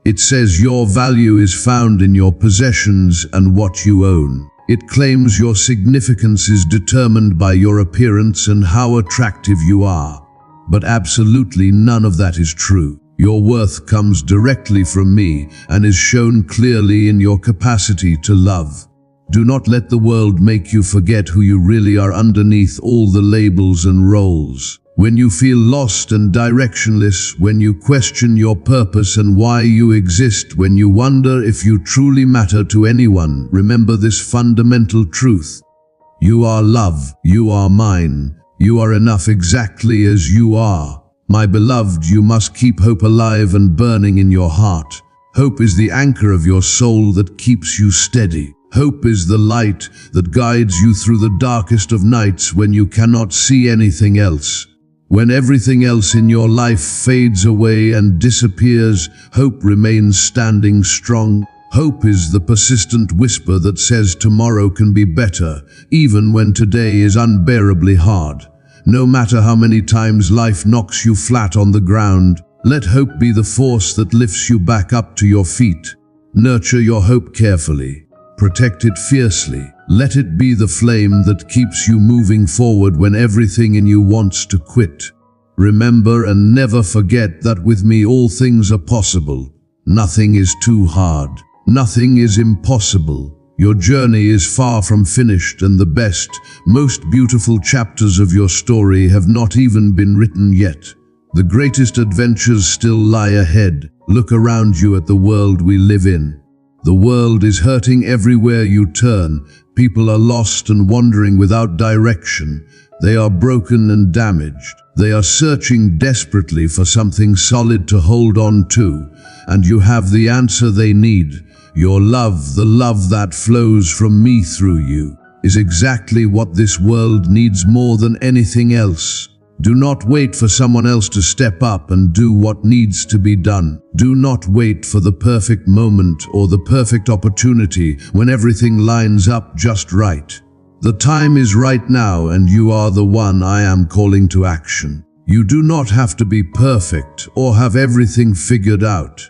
It says your value is found in your possessions and what you own. It claims your significance is determined by your appearance and how attractive you are. But absolutely none of that is true. Your worth comes directly from me and is shown clearly in your capacity to love. Do not let the world make you forget who you really are underneath all the labels and roles. When you feel lost and directionless, when you question your purpose and why you exist, when you wonder if you truly matter to anyone, remember this fundamental truth. You are love. You are mine. You are enough exactly as you are. My beloved, you must keep hope alive and burning in your heart. Hope is the anchor of your soul that keeps you steady. Hope is the light that guides you through the darkest of nights when you cannot see anything else. When everything else in your life fades away and disappears, hope remains standing strong. Hope is the persistent whisper that says tomorrow can be better, even when today is unbearably hard. No matter how many times life knocks you flat on the ground, let hope be the force that lifts you back up to your feet. Nurture your hope carefully. Protect it fiercely. Let it be the flame that keeps you moving forward when everything in you wants to quit. Remember and never forget that with me all things are possible. Nothing is too hard. Nothing is impossible. Your journey is far from finished, and the best, most beautiful chapters of your story have not even been written yet. The greatest adventures still lie ahead. Look around you at the world we live in. The world is hurting everywhere you turn. People are lost and wandering without direction. They are broken and damaged. They are searching desperately for something solid to hold on to, and you have the answer they need. Your love, the love that flows from me through you, is exactly what this world needs more than anything else. Do not wait for someone else to step up and do what needs to be done. Do not wait for the perfect moment or the perfect opportunity when everything lines up just right. The time is right now, and you are the one I am calling to action. You do not have to be perfect or have everything figured out.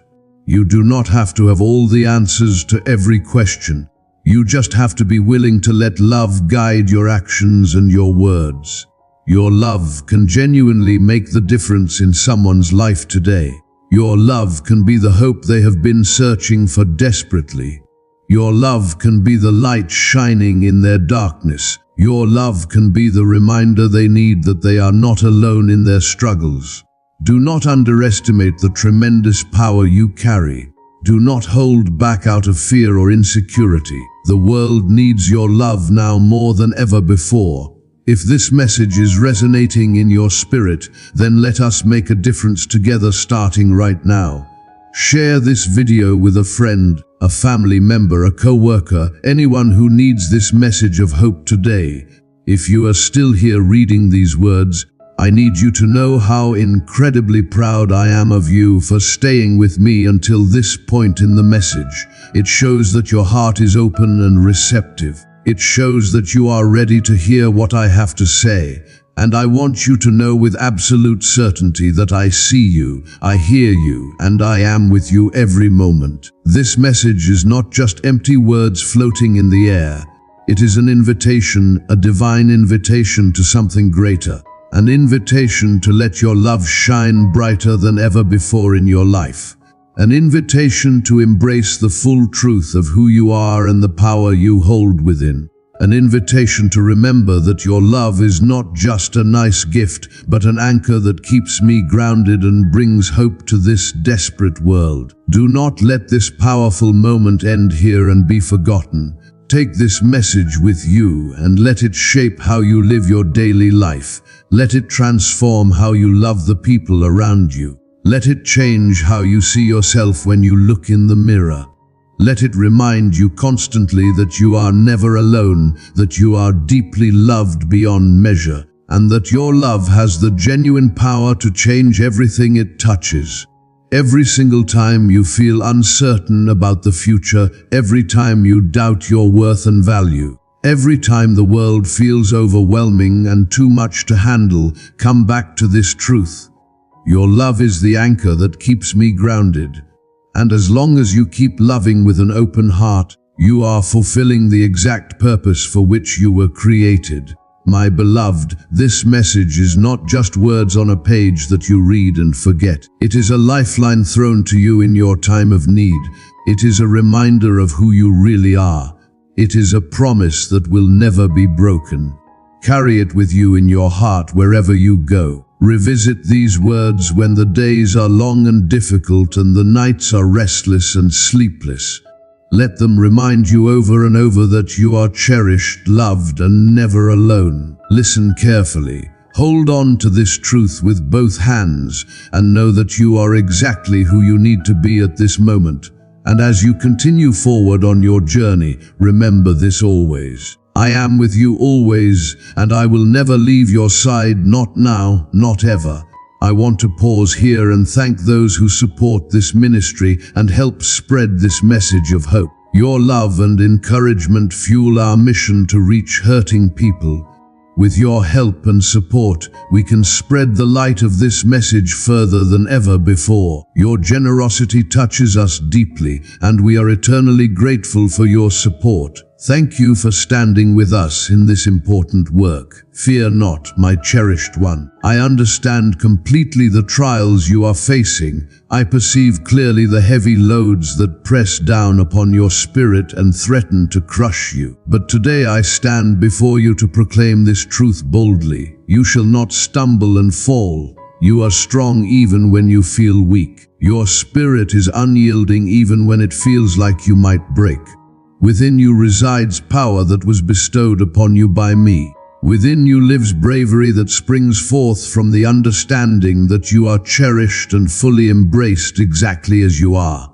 You do not have to have all the answers to every question. You just have to be willing to let love guide your actions and your words. Your love can genuinely make the difference in someone's life today. Your love can be the hope they have been searching for desperately. Your love can be the light shining in their darkness. Your love can be the reminder they need that they are not alone in their struggles. Do not underestimate the tremendous power you carry. Do not hold back out of fear or insecurity. The world needs your love now more than ever before. If this message is resonating in your spirit, then let us make a difference together starting right now. Share this video with a friend, a family member, a co-worker, anyone who needs this message of hope today. If you are still here reading these words, I need you to know how incredibly proud I am of you for staying with me until this point in the message. It shows that your heart is open and receptive. It shows that you are ready to hear what I have to say. And I want you to know with absolute certainty that I see you, I hear you, and I am with you every moment. This message is not just empty words floating in the air. It is an invitation, a divine invitation to something greater. An invitation to let your love shine brighter than ever before in your life. An invitation to embrace the full truth of who you are and the power you hold within. An invitation to remember that your love is not just a nice gift, but an anchor that keeps me grounded and brings hope to this desperate world. Do not let this powerful moment end here and be forgotten. Take this message with you and let it shape how you live your daily life. Let it transform how you love the people around you. Let it change how you see yourself when you look in the mirror. Let it remind you constantly that you are never alone, that you are deeply loved beyond measure, and that your love has the genuine power to change everything it touches. Every single time you feel uncertain about the future, every time you doubt your worth and value, every time the world feels overwhelming and too much to handle, come back to this truth. Your love is the anchor that keeps me grounded. And as long as you keep loving with an open heart, you are fulfilling the exact purpose for which you were created. My beloved, this message is not just words on a page that you read and forget. It is a lifeline thrown to you in your time of need. It is a reminder of who you really are. It is a promise that will never be broken. Carry it with you in your heart wherever you go. Revisit these words when the days are long and difficult and the nights are restless and sleepless. Let them remind you over and over that you are cherished, loved, and never alone. Listen carefully. Hold on to this truth with both hands and know that you are exactly who you need to be at this moment. And as you continue forward on your journey, remember this always. I am with you always, and I will never leave your side, not now, not ever. I want to pause here and thank those who support this ministry and help spread this message of hope. Your love and encouragement fuel our mission to reach hurting people. With your help and support, we can spread the light of this message further than ever before. Your generosity touches us deeply, and we are eternally grateful for your support. Thank you for standing with us in this important work. Fear not, my cherished one. I understand completely the trials you are facing. I perceive clearly the heavy loads that press down upon your spirit and threaten to crush you. But today I stand before you to proclaim this truth boldly. You shall not stumble and fall. You are strong even when you feel weak. Your spirit is unyielding even when it feels like you might break. Within you resides power that was bestowed upon you by me. Within you lives bravery that springs forth from the understanding that you are cherished and fully embraced exactly as you are.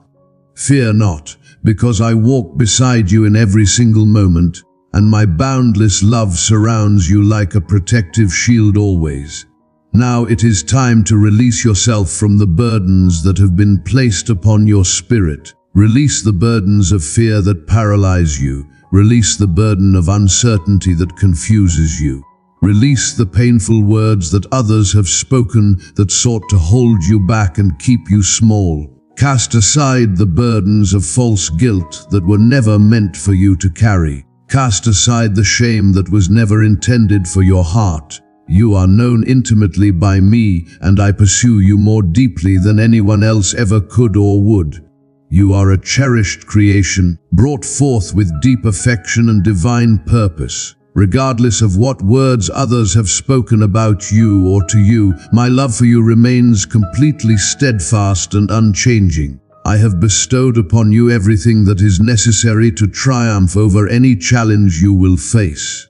Fear not, because I walk beside you in every single moment, and my boundless love surrounds you like a protective shield always. Now it is time to release yourself from the burdens that have been placed upon your spirit. Release the burdens of fear that paralyze you. Release the burden of uncertainty that confuses you. Release the painful words that others have spoken that sought to hold you back and keep you small. Cast aside the burdens of false guilt that were never meant for you to carry. Cast aside the shame that was never intended for your heart. You are known intimately by me, and I pursue you more deeply than anyone else ever could or would. You are a cherished creation, brought forth with deep affection and divine purpose. Regardless of what words others have spoken about you or to you, my love for you remains completely steadfast and unchanging. I have bestowed upon you everything that is necessary to triumph over any challenge you will face.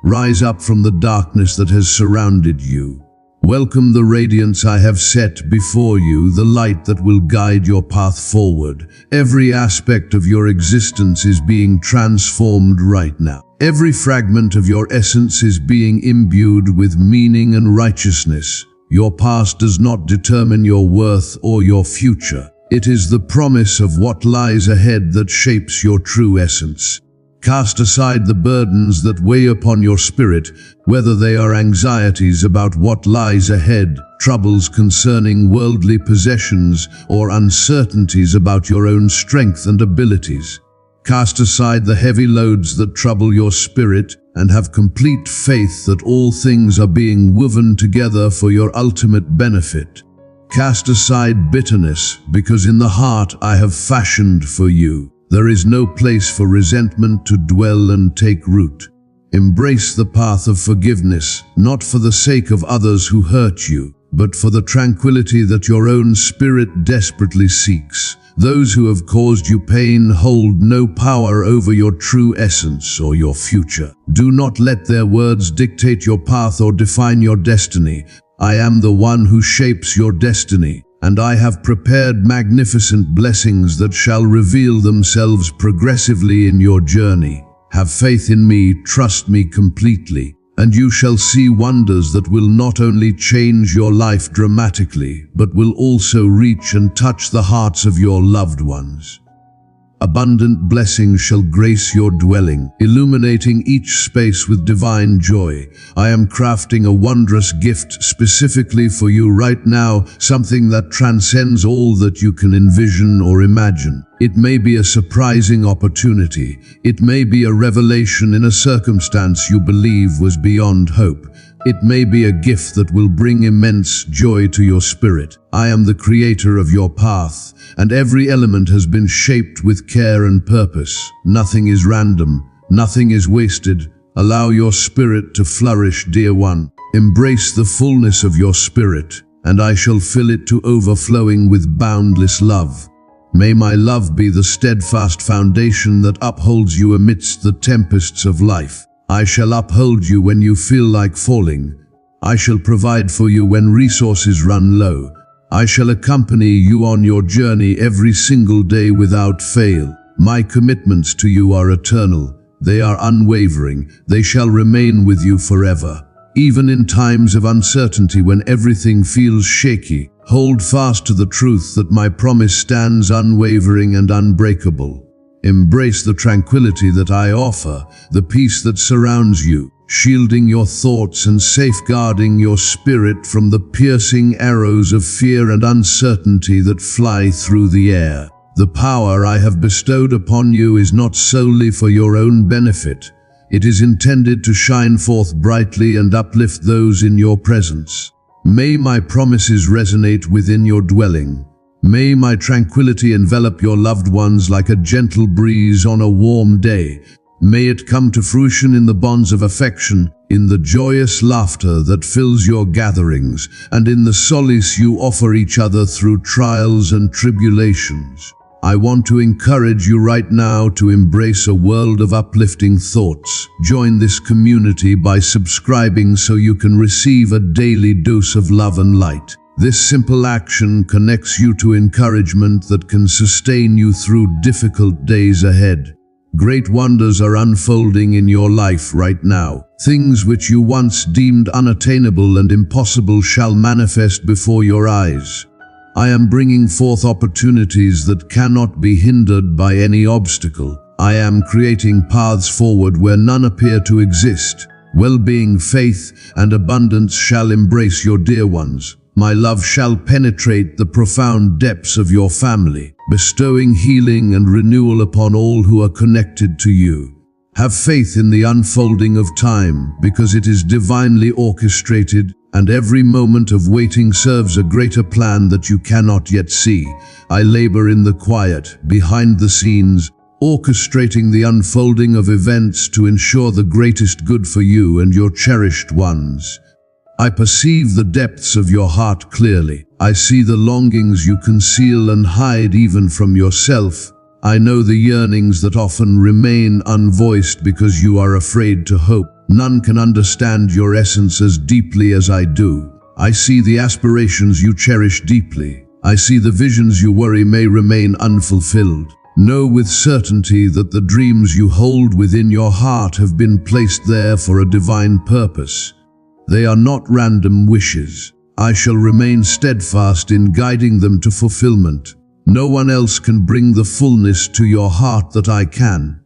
Rise up from the darkness that has surrounded you. Welcome the radiance I have set before you, the light that will guide your path forward. Every aspect of your existence is being transformed right now. Every fragment of your essence is being imbued with meaning and righteousness. Your past does not determine your worth or your future. It is the promise of what lies ahead that shapes your true essence. Cast aside the burdens that weigh upon your spirit, whether they are anxieties about what lies ahead, troubles concerning worldly possessions, or uncertainties about your own strength and abilities. Cast aside the heavy loads that trouble your spirit, and have complete faith that all things are being woven together for your ultimate benefit. Cast aside bitterness, because in the heart I have fashioned for you. There is no place for resentment to dwell and take root. Embrace the path of forgiveness, not for the sake of others who hurt you, but for the tranquility that your own spirit desperately seeks. Those who have caused you pain hold no power over your true essence or your future. Do not let their words dictate your path or define your destiny. I am the one who shapes your destiny, and I have prepared magnificent blessings that shall reveal themselves progressively in your journey. Have faith in me, trust me completely, and you shall see wonders that will not only change your life dramatically, but will also reach and touch the hearts of your loved ones. Abundant blessings shall grace your dwelling, illuminating each space with divine joy. I am crafting a wondrous gift specifically for you right now, something that transcends all that you can envision or imagine. It may be a surprising opportunity. It may be a revelation in a circumstance you believe was beyond hope. It may be a gift that will bring immense joy to your spirit. I am the creator of your path, and every element has been shaped with care and purpose. Nothing is random, nothing is wasted. Allow your spirit to flourish, dear one. Embrace the fullness of your spirit, and I shall fill it to overflowing with boundless love. May my love be the steadfast foundation that upholds you amidst the tempests of life. I shall uphold you when you feel like falling. I shall provide for you when resources run low. I shall accompany you on your journey every single day without fail. My commitments to you are eternal. They are unwavering. They shall remain with you forever. Even in times of uncertainty when everything feels shaky, hold fast to the truth that my promise stands unwavering and unbreakable. Embrace the tranquility that I offer, the peace that surrounds you, shielding your thoughts and safeguarding your spirit from the piercing arrows of fear and uncertainty that fly through the air. The power I have bestowed upon you is not solely for your own benefit. It is intended to shine forth brightly and uplift those in your presence. May my promises resonate within your dwelling. May my tranquility envelop your loved ones like a gentle breeze on a warm day. May it come to fruition in the bonds of affection, in the joyous laughter that fills your gatherings, and in the solace you offer each other through trials and tribulations. I want to encourage you right now to embrace a world of uplifting thoughts. Join this community by subscribing so you can receive a daily dose of love and light. This simple action connects you to encouragement that can sustain you through difficult days ahead. Great wonders are unfolding in your life right now. Things which you once deemed unattainable and impossible shall manifest before your eyes. I am bringing forth opportunities that cannot be hindered by any obstacle. I am creating paths forward where none appear to exist. Well-being, faith, and abundance shall embrace your dear ones. My love shall penetrate the profound depths of your family, bestowing healing and renewal upon all who are connected to you. Have faith in the unfolding of time, because it is divinely orchestrated, and every moment of waiting serves a greater plan that you cannot yet see. I labor in the quiet, behind the scenes, orchestrating the unfolding of events to ensure the greatest good for you and your cherished ones. I perceive the depths of your heart clearly. I see the longings you conceal and hide even from yourself. I know the yearnings that often remain unvoiced because you are afraid to hope. None can understand your essence as deeply as I do. I see the aspirations you cherish deeply. I see the visions you worry may remain unfulfilled. Know with certainty that the dreams you hold within your heart have been placed there for a divine purpose. They are not random wishes. I shall remain steadfast in guiding them to fulfillment. No one else can bring the fullness to your heart that I can.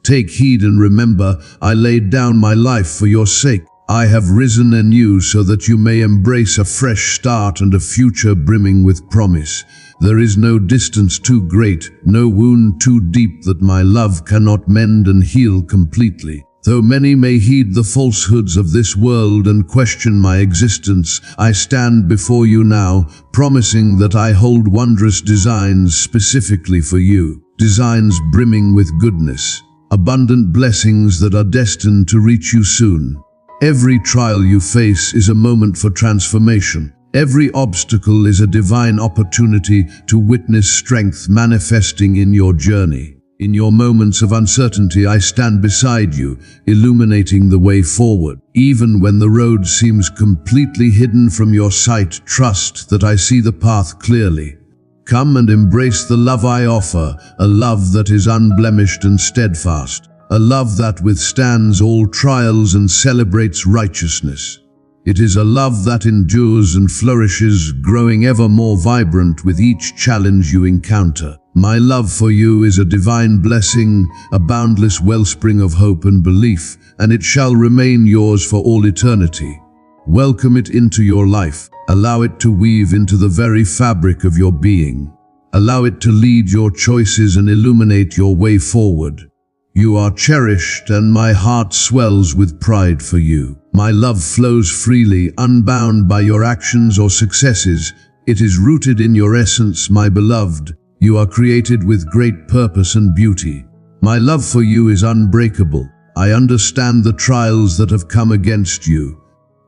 Take heed and remember, I laid down my life for your sake. I have risen anew so that you may embrace a fresh start and a future brimming with promise. There is no distance too great, no wound too deep that my love cannot mend and heal completely. Though many may heed the falsehoods of this world and question my existence, I stand before you now, promising that I hold wondrous designs specifically for you. Designs brimming with goodness. Abundant blessings that are destined to reach you soon. Every trial you face is a moment for transformation. Every obstacle is a divine opportunity to witness strength manifesting in your journey. In your moments of uncertainty, I stand beside you, illuminating the way forward. Even when the road seems completely hidden from your sight, trust that I see the path clearly. Come and embrace the love I offer, a love that is unblemished and steadfast, a love that withstands all trials and celebrates righteousness. It is a love that endures and flourishes, growing ever more vibrant with each challenge you encounter. My love for you is a divine blessing, a boundless wellspring of hope and belief, and it shall remain yours for all eternity. Welcome it into your life. Allow it to weave into the very fabric of your being. Allow it to lead your choices and illuminate your way forward. You are cherished, and my heart swells with pride for you. My love flows freely, unbound by your actions or successes. It is rooted in your essence, my beloved. You are created with great purpose and beauty. My love for you is unbreakable. I understand the trials that have come against you.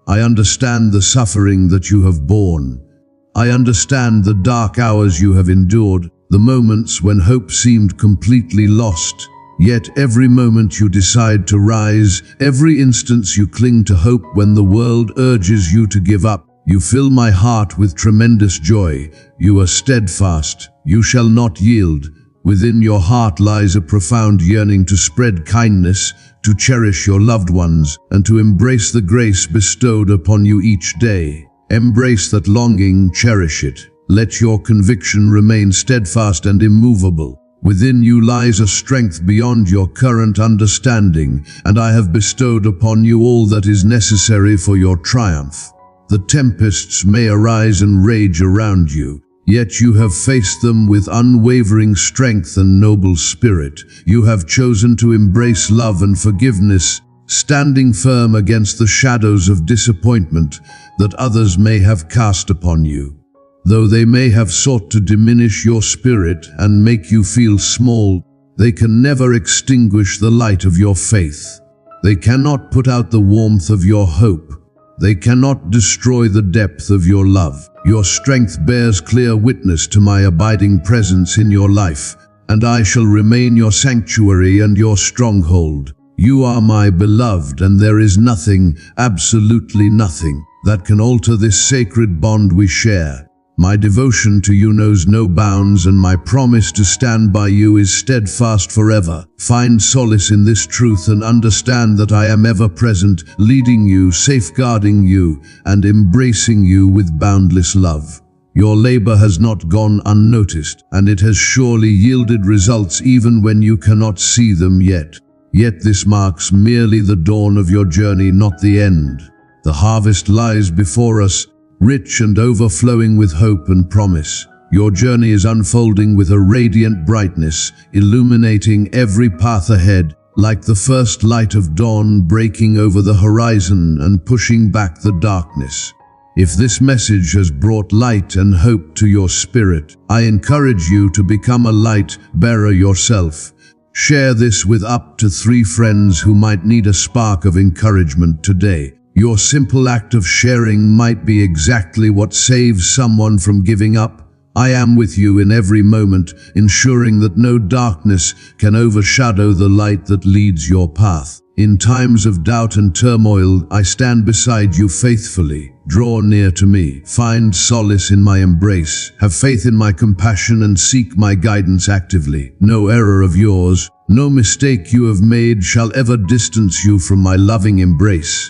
I understand the suffering that you have borne. I understand the dark hours you have endured, the moments when hope seemed completely lost. Yet every moment you decide to rise, every instance you cling to hope when the world urges you to give up, you fill my heart with tremendous joy. You are steadfast. You shall not yield. Within your heart lies a profound yearning to spread kindness, to cherish your loved ones, and to embrace the grace bestowed upon you each day. Embrace that longing, cherish it. Let your conviction remain steadfast and immovable. Within you lies a strength beyond your current understanding, and I have bestowed upon you all that is necessary for your triumph. The tempests may arise and rage around you, Yet you have faced them with unwavering strength and noble spirit. You have chosen to embrace love and forgiveness, standing firm against the shadows of disappointment that others may have cast upon you. Though they may have sought to diminish your spirit and make you feel small, they can never extinguish the light of your faith. They cannot put out the warmth of your hope. They cannot destroy the depth of your love. Your strength bears clear witness to my abiding presence in your life, and I shall remain your sanctuary and your stronghold. You are my beloved, and there is nothing, absolutely nothing, that can alter this sacred bond we share. My devotion to you knows no bounds, and my promise to stand by you is steadfast forever. Find solace in this truth and understand that I am ever present, leading you, safeguarding you, and embracing you with boundless love. Your labor has not gone unnoticed, and it has surely yielded results even when you cannot see them yet. Yet this marks merely the dawn of your journey, not the end. The harvest lies before us, rich and overflowing with hope and promise. Your journey is unfolding with a radiant brightness, illuminating every path ahead, like the first light of dawn breaking over the horizon and pushing back the darkness. If this message has brought light and hope to your spirit, I encourage you to become a light bearer yourself. Share this with up to 3 friends who might need a spark of encouragement today. Your simple act of sharing might be exactly what saves someone from giving up. I am with you in every moment, ensuring that no darkness can overshadow the light that leads your path. In times of doubt and turmoil, I stand beside you faithfully. Draw near to me, find solace in my embrace, have faith in my compassion, and seek my guidance actively. No error of yours, no mistake you have made shall ever distance you from my loving embrace.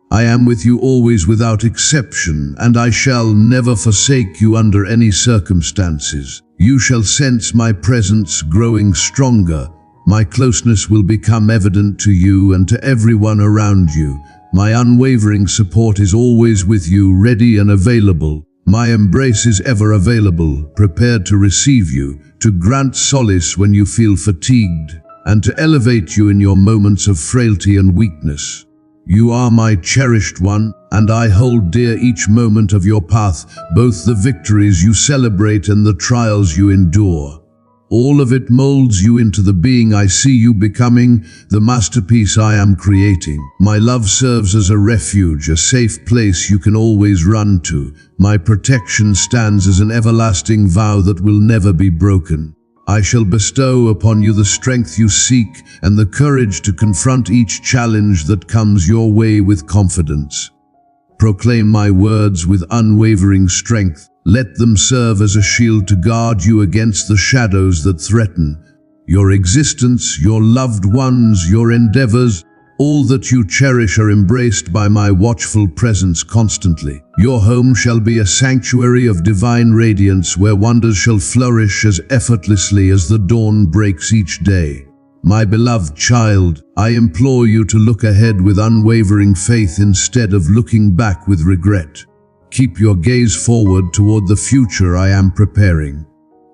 I am with you always without exception, and I shall never forsake you under any circumstances. You shall sense my presence growing stronger. My closeness will become evident to you and to everyone around you. My unwavering support is always with you, ready and available. My embrace is ever available, prepared to receive you, to grant solace when you feel fatigued, and to elevate you in your moments of frailty and weakness. You are my cherished one, and I hold dear each moment of your path, both the victories you celebrate and the trials you endure. All of it molds you into the being I see you becoming, the masterpiece I am creating. My love serves as a refuge, a safe place you can always run to. My protection stands as an everlasting vow that will never be broken. I shall bestow upon you the strength you seek and the courage to confront each challenge that comes your way with confidence. Proclaim my words with unwavering strength. Let them serve as a shield to guard you against the shadows that threaten your existence, your loved ones, your endeavors. All that you cherish are embraced by my watchful presence constantly. Your home shall be a sanctuary of divine radiance where wonders shall flourish as effortlessly as the dawn breaks each day. My beloved child, I implore you to look ahead with unwavering faith instead of looking back with regret. Keep your gaze forward toward the future I am preparing.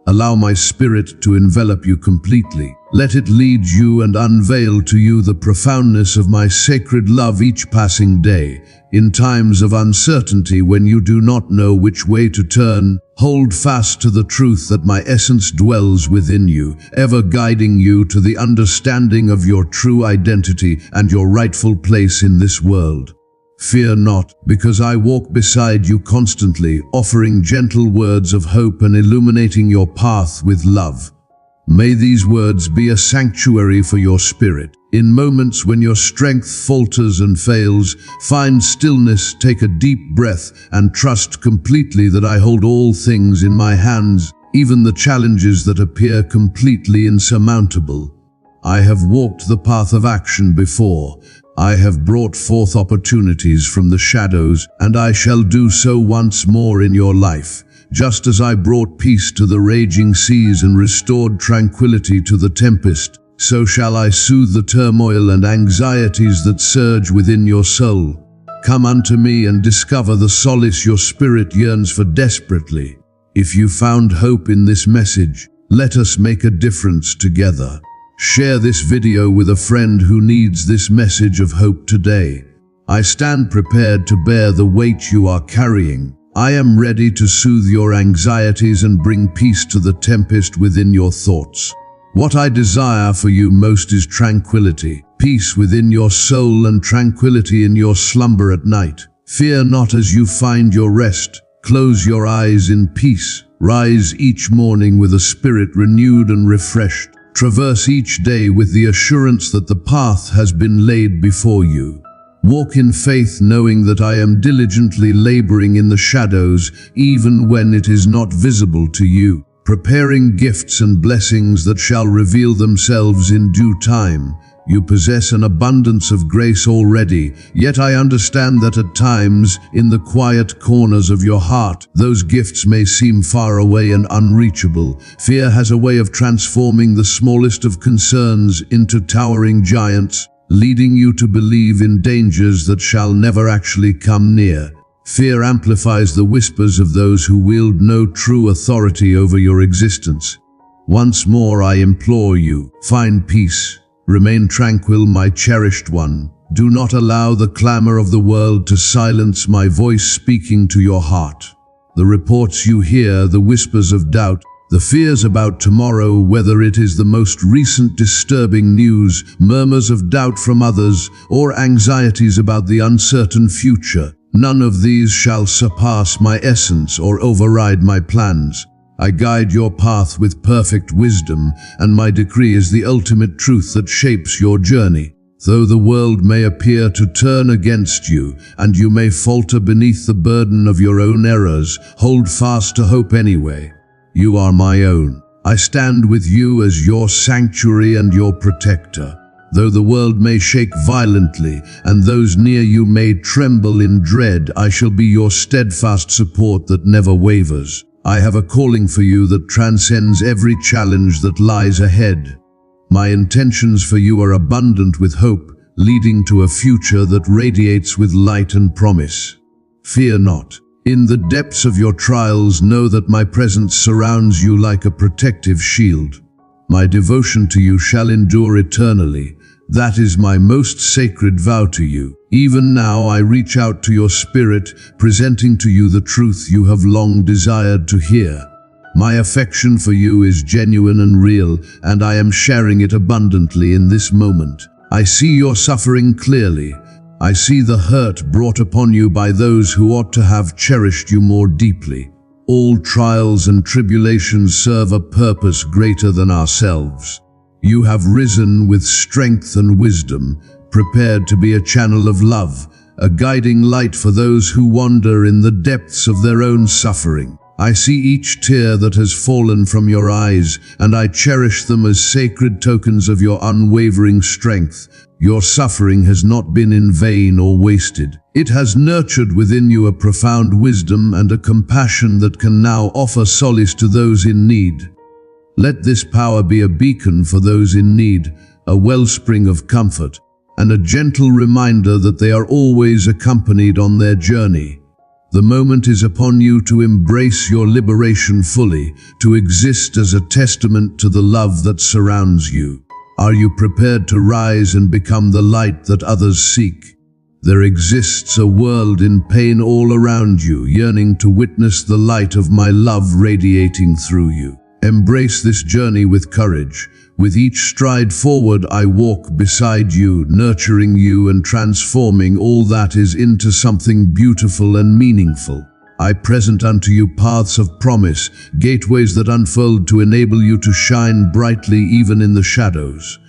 Allow my spirit to envelop you completely. Let it lead you and unveil to you the profoundness of my sacred love each passing day. In times of uncertainty, when you do not know which way to turn, hold fast to the truth that my essence dwells within you, ever guiding you to the understanding of your true identity and your rightful place in this world. Fear not, because I walk beside you constantly, offering gentle words of hope and illuminating your path with love. May these words be a sanctuary for your spirit. In moments when your strength falters and fails, find stillness, take a deep breath, and trust completely that I hold all things in my hands, even the challenges that appear completely insurmountable. I have walked the path of action before. I have brought forth opportunities from the shadows, and I shall do so once more in your life. Just as I brought peace to the raging seas and restored tranquility to the tempest, so shall I soothe the turmoil and anxieties that surge within your soul. Come unto me and discover the solace your spirit yearns for desperately. If you found hope in this message, let us make a difference together. Share this video with a friend who needs this message of hope today. I stand prepared to bear the weight you are carrying. I am ready to soothe your anxieties and bring peace to the tempest within your thoughts. What I desire for you most is tranquility, peace within your soul and tranquility in your slumber at night. Fear not as you find your rest. Close your eyes in peace. Rise each morning with a spirit renewed and refreshed. Traverse each day with the assurance that the path has been laid before you. Walk in faith, knowing that I am diligently laboring in the shadows, even when it is not visible to you, preparing gifts and blessings that shall reveal themselves in due time. You possess an abundance of grace already, yet I understand that at times, in the quiet corners of your heart, those gifts may seem far away and unreachable. Fear has a way of transforming the smallest of concerns into towering giants, leading you to believe in dangers that shall never actually come near. Fear amplifies the whispers of those who wield no true authority over your existence. Once more I implore you, find peace. Remain tranquil, my cherished one. Do not allow the clamor of the world to silence my voice speaking to your heart. The reports you hear, the whispers of doubt, the fears about tomorrow, whether it is the most recent disturbing news, murmurs of doubt from others, or anxieties about the uncertain future, none of these shall surpass my essence or override my plans. I guide your path with perfect wisdom, and my decree is the ultimate truth that shapes your journey. Though the world may appear to turn against you, and you may falter beneath the burden of your own errors, hold fast to hope anyway. You are my own. I stand with you as your sanctuary and your protector. Though the world may shake violently, and those near you may tremble in dread, I shall be your steadfast support that never wavers. I have a calling for you that transcends every challenge that lies ahead. My intentions for you are abundant with hope, leading to a future that radiates with light and promise. Fear not. In the depths of your trials, know that my presence surrounds you like a protective shield. My devotion to you shall endure eternally. That is my most sacred vow to you. Even now I reach out to your spirit, presenting to you the truth you have long desired to hear. My affection for you is genuine and real, and I am sharing it abundantly in this moment. I see your suffering clearly. I see the hurt brought upon you by those who ought to have cherished you more deeply. All trials and tribulations serve a purpose greater than ourselves. You have risen with strength and wisdom, prepared to be a channel of love, a guiding light for those who wander in the depths of their own suffering. I see each tear that has fallen from your eyes, and I cherish them as sacred tokens of your unwavering strength. Your suffering has not been in vain or wasted. It has nurtured within you a profound wisdom and a compassion that can now offer solace to those in need. Let this power be a beacon for those in need, a wellspring of comfort, and a gentle reminder that they are always accompanied on their journey. The moment is upon you to embrace your liberation fully, to exist as a testament to the love that surrounds you. Are you prepared to rise and become the light that others seek? There exists a world in pain all around you, yearning to witness the light of my love radiating through you. Embrace this journey with courage. With each stride forward, I walk beside you, nurturing you and transforming all that is into something beautiful and meaningful. I present unto you paths of promise, gateways that unfold to enable you to shine brightly even in the shadows.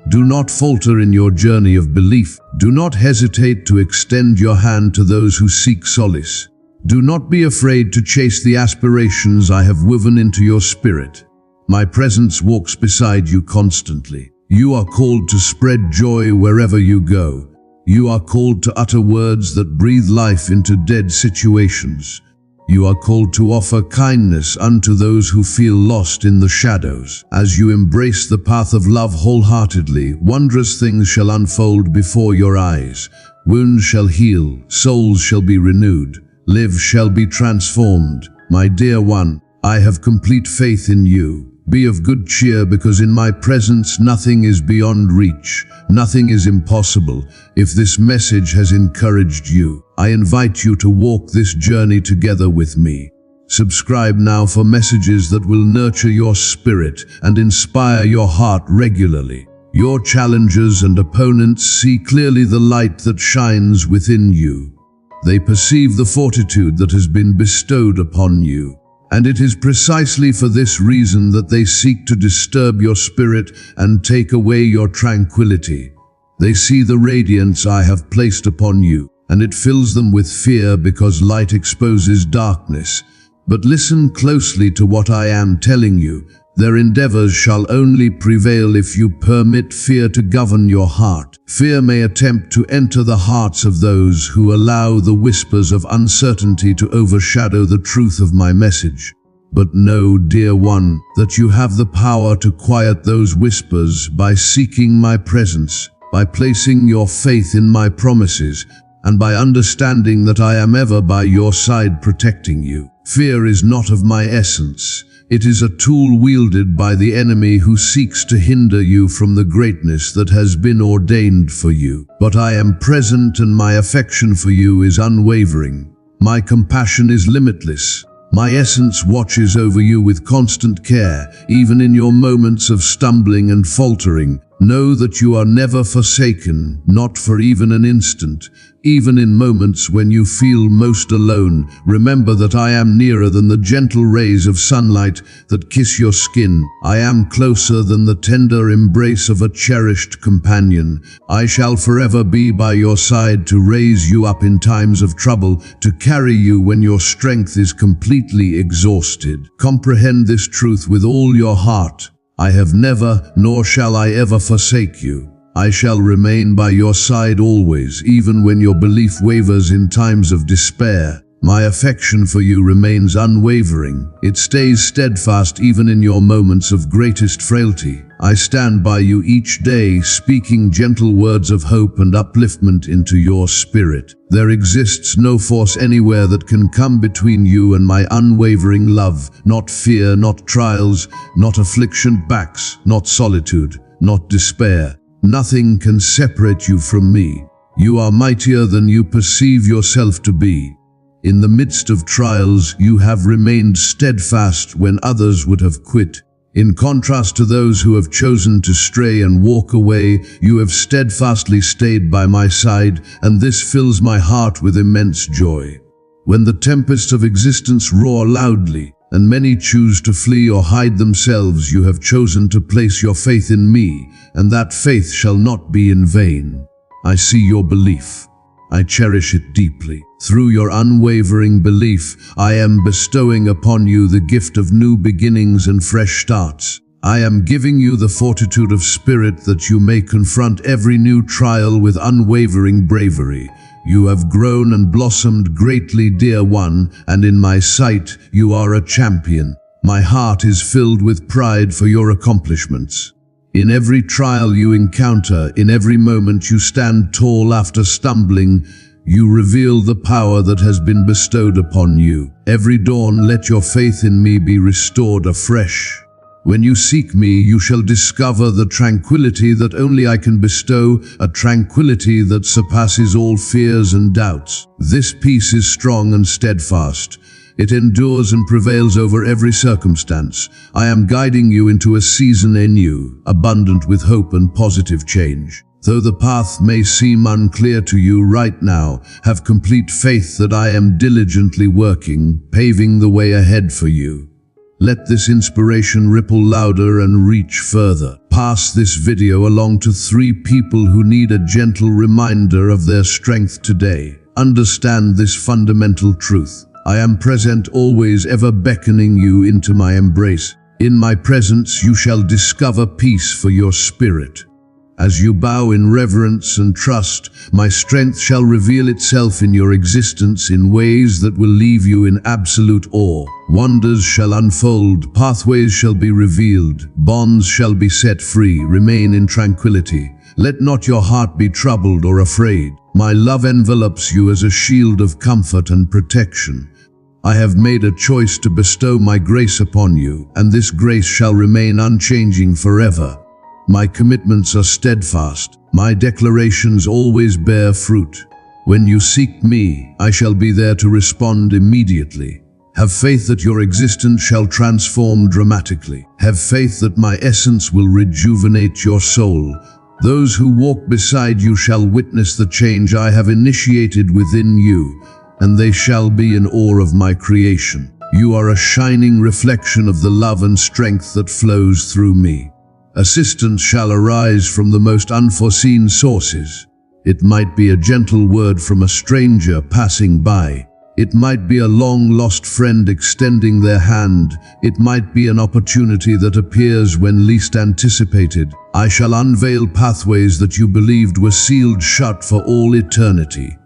Do not falter in your journey of belief. Do not hesitate to extend your hand to those who seek solace. Do not be afraid to chase the aspirations I have woven into your spirit. My presence walks beside you constantly. You are called to spread joy wherever you go. You are called to utter words that breathe life into dead situations. You are called to offer kindness unto those who feel lost in the shadows. As you embrace the path of love wholeheartedly, wondrous things shall unfold before your eyes. Wounds shall heal, souls shall be renewed. Lives shall be transformed. My dear one, I have complete faith in you. Be of good cheer, because in my presence nothing is beyond reach, nothing is impossible. If this message has encouraged you, I invite you to walk this journey together with me. Subscribe now for messages that will nurture your spirit and inspire your heart regularly. Your challengers and opponents see clearly the light that shines within you. They perceive the fortitude that has been bestowed upon you. And it is precisely for this reason that they seek to disturb your spirit and take away your tranquility. They see the radiance I have placed upon you, and it fills them with fear because light exposes darkness. But listen closely to what I am telling you. Their endeavors shall only prevail if you permit fear to govern your heart. Fear may attempt to enter the hearts of those who allow the whispers of uncertainty to overshadow the truth of my message. But know, dear one, that you have the power to quiet those whispers by seeking my presence, by placing your faith in my promises, and by understanding that I am ever by your side protecting you. Fear is not of my essence. It is a tool wielded by the enemy who seeks to hinder you from the greatness that has been ordained for you. But I am present, and my affection for you is unwavering. My compassion is limitless. My essence watches over you with constant care, even in your moments of stumbling and faltering. Know that you are never forsaken, not for even an instant. Even in moments when you feel most alone, remember that I am nearer than the gentle rays of sunlight that kiss your skin. I am closer than the tender embrace of a cherished companion. I shall forever be by your side to raise you up in times of trouble, to carry you when your strength is completely exhausted. Comprehend this truth with all your heart. I have never, nor shall I ever forsake you. I shall remain by your side always, even when your belief wavers in times of despair. My affection for you remains unwavering. It stays steadfast even in your moments of greatest frailty. I stand by you each day, speaking gentle words of hope and upliftment into your spirit. There exists no force anywhere that can come between you and my unwavering love. Not fear, not trials, not affliction, not solitude, not despair. Nothing can separate you from me. You are mightier than you perceive yourself to be. In the midst of trials, you have remained steadfast when others would have quit. In contrast to those who have chosen to stray and walk away, you have steadfastly stayed by my side, and this fills my heart with immense joy. When the tempests of existence roar loudly, and many choose to flee or hide themselves, you have chosen to place your faith in me, and that faith shall not be in vain. I see your belief. I cherish it deeply. Through your unwavering belief, I am bestowing upon you the gift of new beginnings and fresh starts. I am giving you the fortitude of spirit that you may confront every new trial with unwavering bravery. You have grown and blossomed greatly, dear one, and in my sight you are a champion. My heart is filled with pride for your accomplishments. In every trial you encounter, in every moment you stand tall after stumbling, you reveal the power that has been bestowed upon you. Every dawn let your faith in me be restored afresh. When you seek me, you shall discover the tranquility that only I can bestow, a tranquility that surpasses all fears and doubts. This peace is strong and steadfast. It endures and prevails over every circumstance. I am guiding you into a season anew, abundant with hope and positive change. Though the path may seem unclear to you right now, have complete faith that I am diligently working, paving the way ahead for you. Let this inspiration ripple louder and reach further. Pass this video along to 3 people who need a gentle reminder of their strength today. Understand this fundamental truth. I am present always, ever beckoning you into my embrace. In my presence you shall discover peace for your spirit. As you bow in reverence and trust, my strength shall reveal itself in your existence in ways that will leave you in absolute awe. Wonders shall unfold, pathways shall be revealed, bonds shall be set free. Remain in tranquility. Let not your heart be troubled or afraid. My love envelops you as a shield of comfort and protection. I have made a choice to bestow my grace upon you, and this grace shall remain unchanging forever. My commitments are steadfast. My declarations always bear fruit. When you seek me, I shall be there to respond immediately. Have faith that your existence shall transform dramatically. Have faith that my essence will rejuvenate your soul. Those who walk beside you shall witness the change I have initiated within you, and they shall be in awe of my creation. You are a shining reflection of the love and strength that flows through me. Assistance shall arise from the most unforeseen sources. It might be a gentle word from a stranger passing by. It might be a long-lost friend extending their hand. It might be an opportunity that appears when least anticipated. I shall unveil pathways that you believed were sealed shut for all eternity.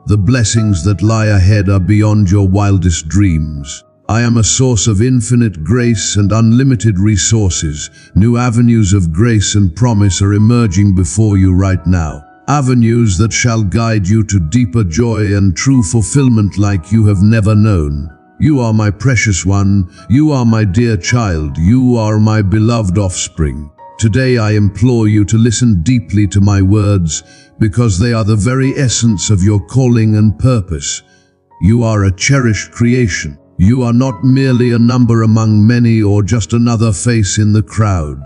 The blessings that lie ahead are beyond your wildest dreams. I am a source of infinite grace and unlimited resources. New avenues of grace and promise are emerging before you right now. Avenues that shall guide you to deeper joy and true fulfillment like you have never known. You are my precious one. You are my dear child. You are my beloved offspring. Today I implore you to listen deeply to my words, because they are the very essence of your calling and purpose. You are a cherished creation. You are not merely a number among many or just another face in the crowd.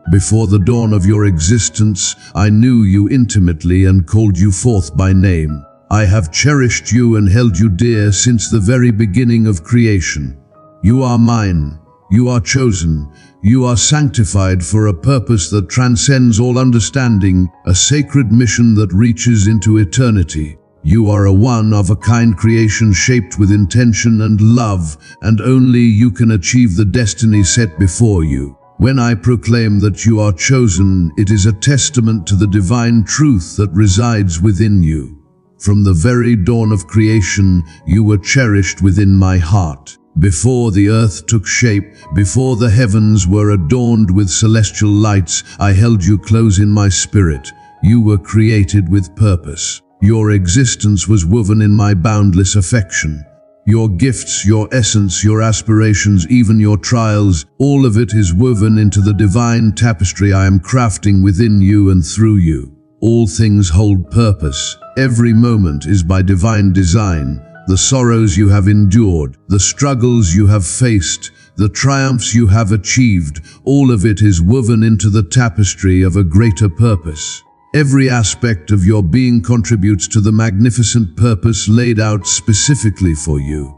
Before the dawn of your existence, I knew you intimately and called you forth by name. I have cherished you and held you dear since the very beginning of creation. You are mine. You are chosen. You are sanctified for a purpose that transcends all understanding, a sacred mission that reaches into eternity. You are a one-of-a-kind creation shaped with intention and love, and only you can achieve the destiny set before you. When I proclaim that you are chosen, it is a testament to the divine truth that resides within you. From the very dawn of creation, you were cherished within my heart. Before the earth took shape, before the heavens were adorned with celestial lights, I held you close in my spirit. You were created with purpose. Your existence was woven in my boundless affection. Your gifts, your essence, your aspirations, even your trials, all of it is woven into the divine tapestry I am crafting within you and through you. All things hold purpose. Every moment is by divine design. The sorrows you have endured, the struggles you have faced, the triumphs you have achieved, all of it is woven into the tapestry of a greater purpose. Every aspect of your being contributes to the magnificent purpose laid out specifically for you.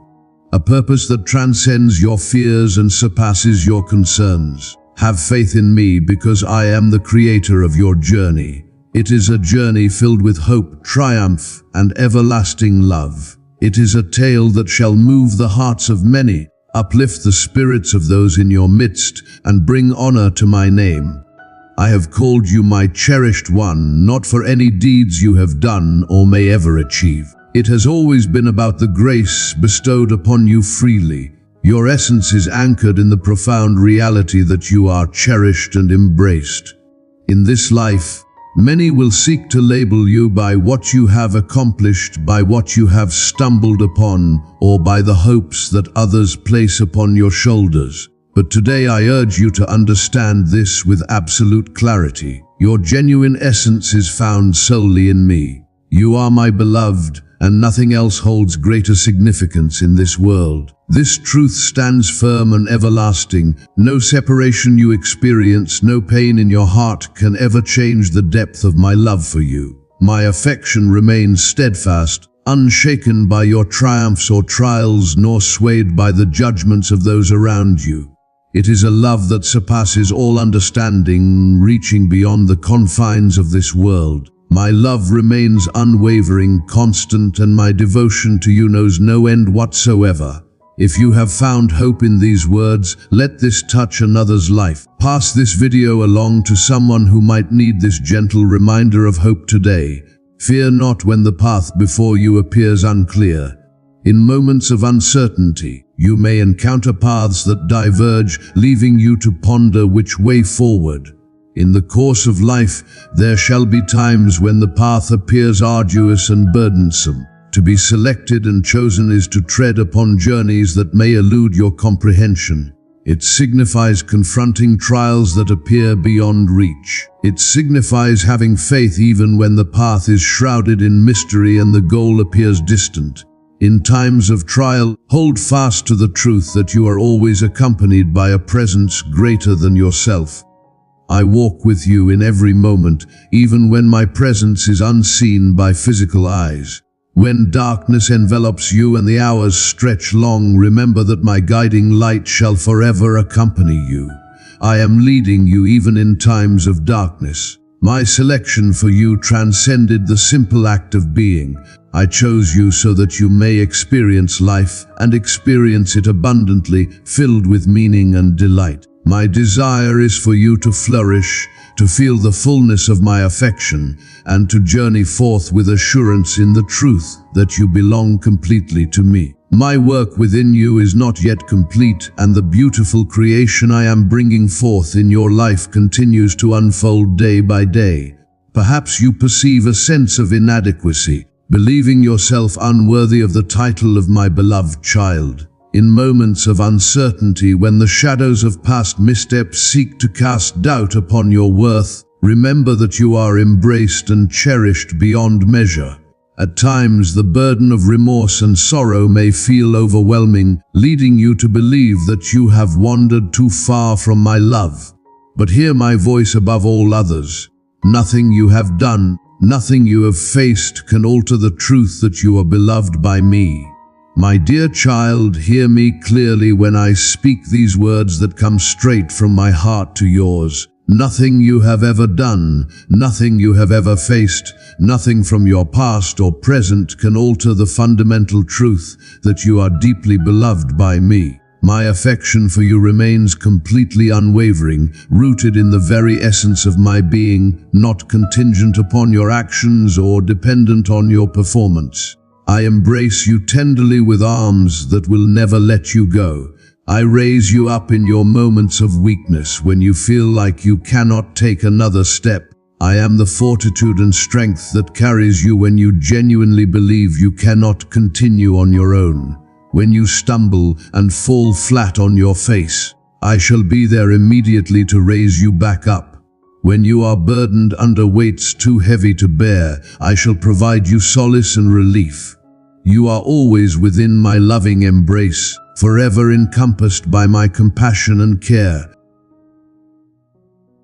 A purpose that transcends your fears and surpasses your concerns. Have faith in me because I am the creator of your journey. It is a journey filled with hope, triumph, and everlasting love. It is a tale that shall move the hearts of many, uplift the spirits of those in your midst, and bring honor to my name. I have called you my cherished one, not for any deeds you have done or may ever achieve. It has always been about the grace bestowed upon you freely. Your essence is anchored in the profound reality that you are cherished and embraced. In this life, many will seek to label you by what you have accomplished, by what you have stumbled upon, or by the hopes that others place upon your shoulders. But today I urge you to understand this with absolute clarity. Your genuine essence is found solely in me. You are my beloved, and nothing else holds greater significance in this world. This truth stands firm and everlasting. No separation you experience, no pain in your heart can ever change the depth of my love for you. My affection remains steadfast, unshaken by your triumphs or trials, nor swayed by the judgments of those around you. It is a love that surpasses all understanding, reaching beyond the confines of this world. My love remains unwavering, constant, and my devotion to you knows no end whatsoever. If you have found hope in these words, let this touch another's life. Pass this video along to someone who might need this gentle reminder of hope today. Fear not when the path before you appears unclear. In moments of uncertainty, you may encounter paths that diverge, leaving you to ponder which way forward. In the course of life, there shall be times when the path appears arduous and burdensome. To be selected and chosen is to tread upon journeys that may elude your comprehension. It signifies confronting trials that appear beyond reach. It signifies having faith even when the path is shrouded in mystery and the goal appears distant. In times of trial, hold fast to the truth that you are always accompanied by a presence greater than yourself. I walk with you in every moment, even when my presence is unseen by physical eyes. When darkness envelops you and the hours stretch long, remember that my guiding light shall forever accompany you. I am leading you even in times of darkness. My selection for you transcended the simple act of being. I chose you so that you may experience life and experience it abundantly, filled with meaning and delight. My desire is for you to flourish, to feel the fullness of my affection, and to journey forth with assurance in the truth that you belong completely to me. My work within you is not yet complete, and the beautiful creation I am bringing forth in your life continues to unfold day by day. Perhaps you perceive a sense of inadequacy, believing yourself unworthy of the title of my beloved child. In moments of uncertainty, when the shadows of past missteps seek to cast doubt upon your worth, remember that you are embraced and cherished beyond measure. At times, the burden of remorse and sorrow may feel overwhelming, leading you to believe that you have wandered too far from my love. But hear my voice above all others. Nothing you have done, nothing you have faced can alter the truth that you are beloved by me. My dear child, hear me clearly when I speak these words that come straight from my heart to yours. Nothing you have ever done, nothing you have ever faced, nothing from your past or present can alter the fundamental truth that you are deeply beloved by me. My affection for you remains completely unwavering, rooted in the very essence of my being, not contingent upon your actions or dependent on your performance. I embrace you tenderly with arms that will never let you go. I raise you up in your moments of weakness when you feel like you cannot take another step. I am the fortitude and strength that carries you when you genuinely believe you cannot continue on your own. When you stumble and fall flat on your face, I shall be there immediately to raise you back up. When you are burdened under weights too heavy to bear, I shall provide you solace and relief. You are always within my loving embrace, forever encompassed by my compassion and care.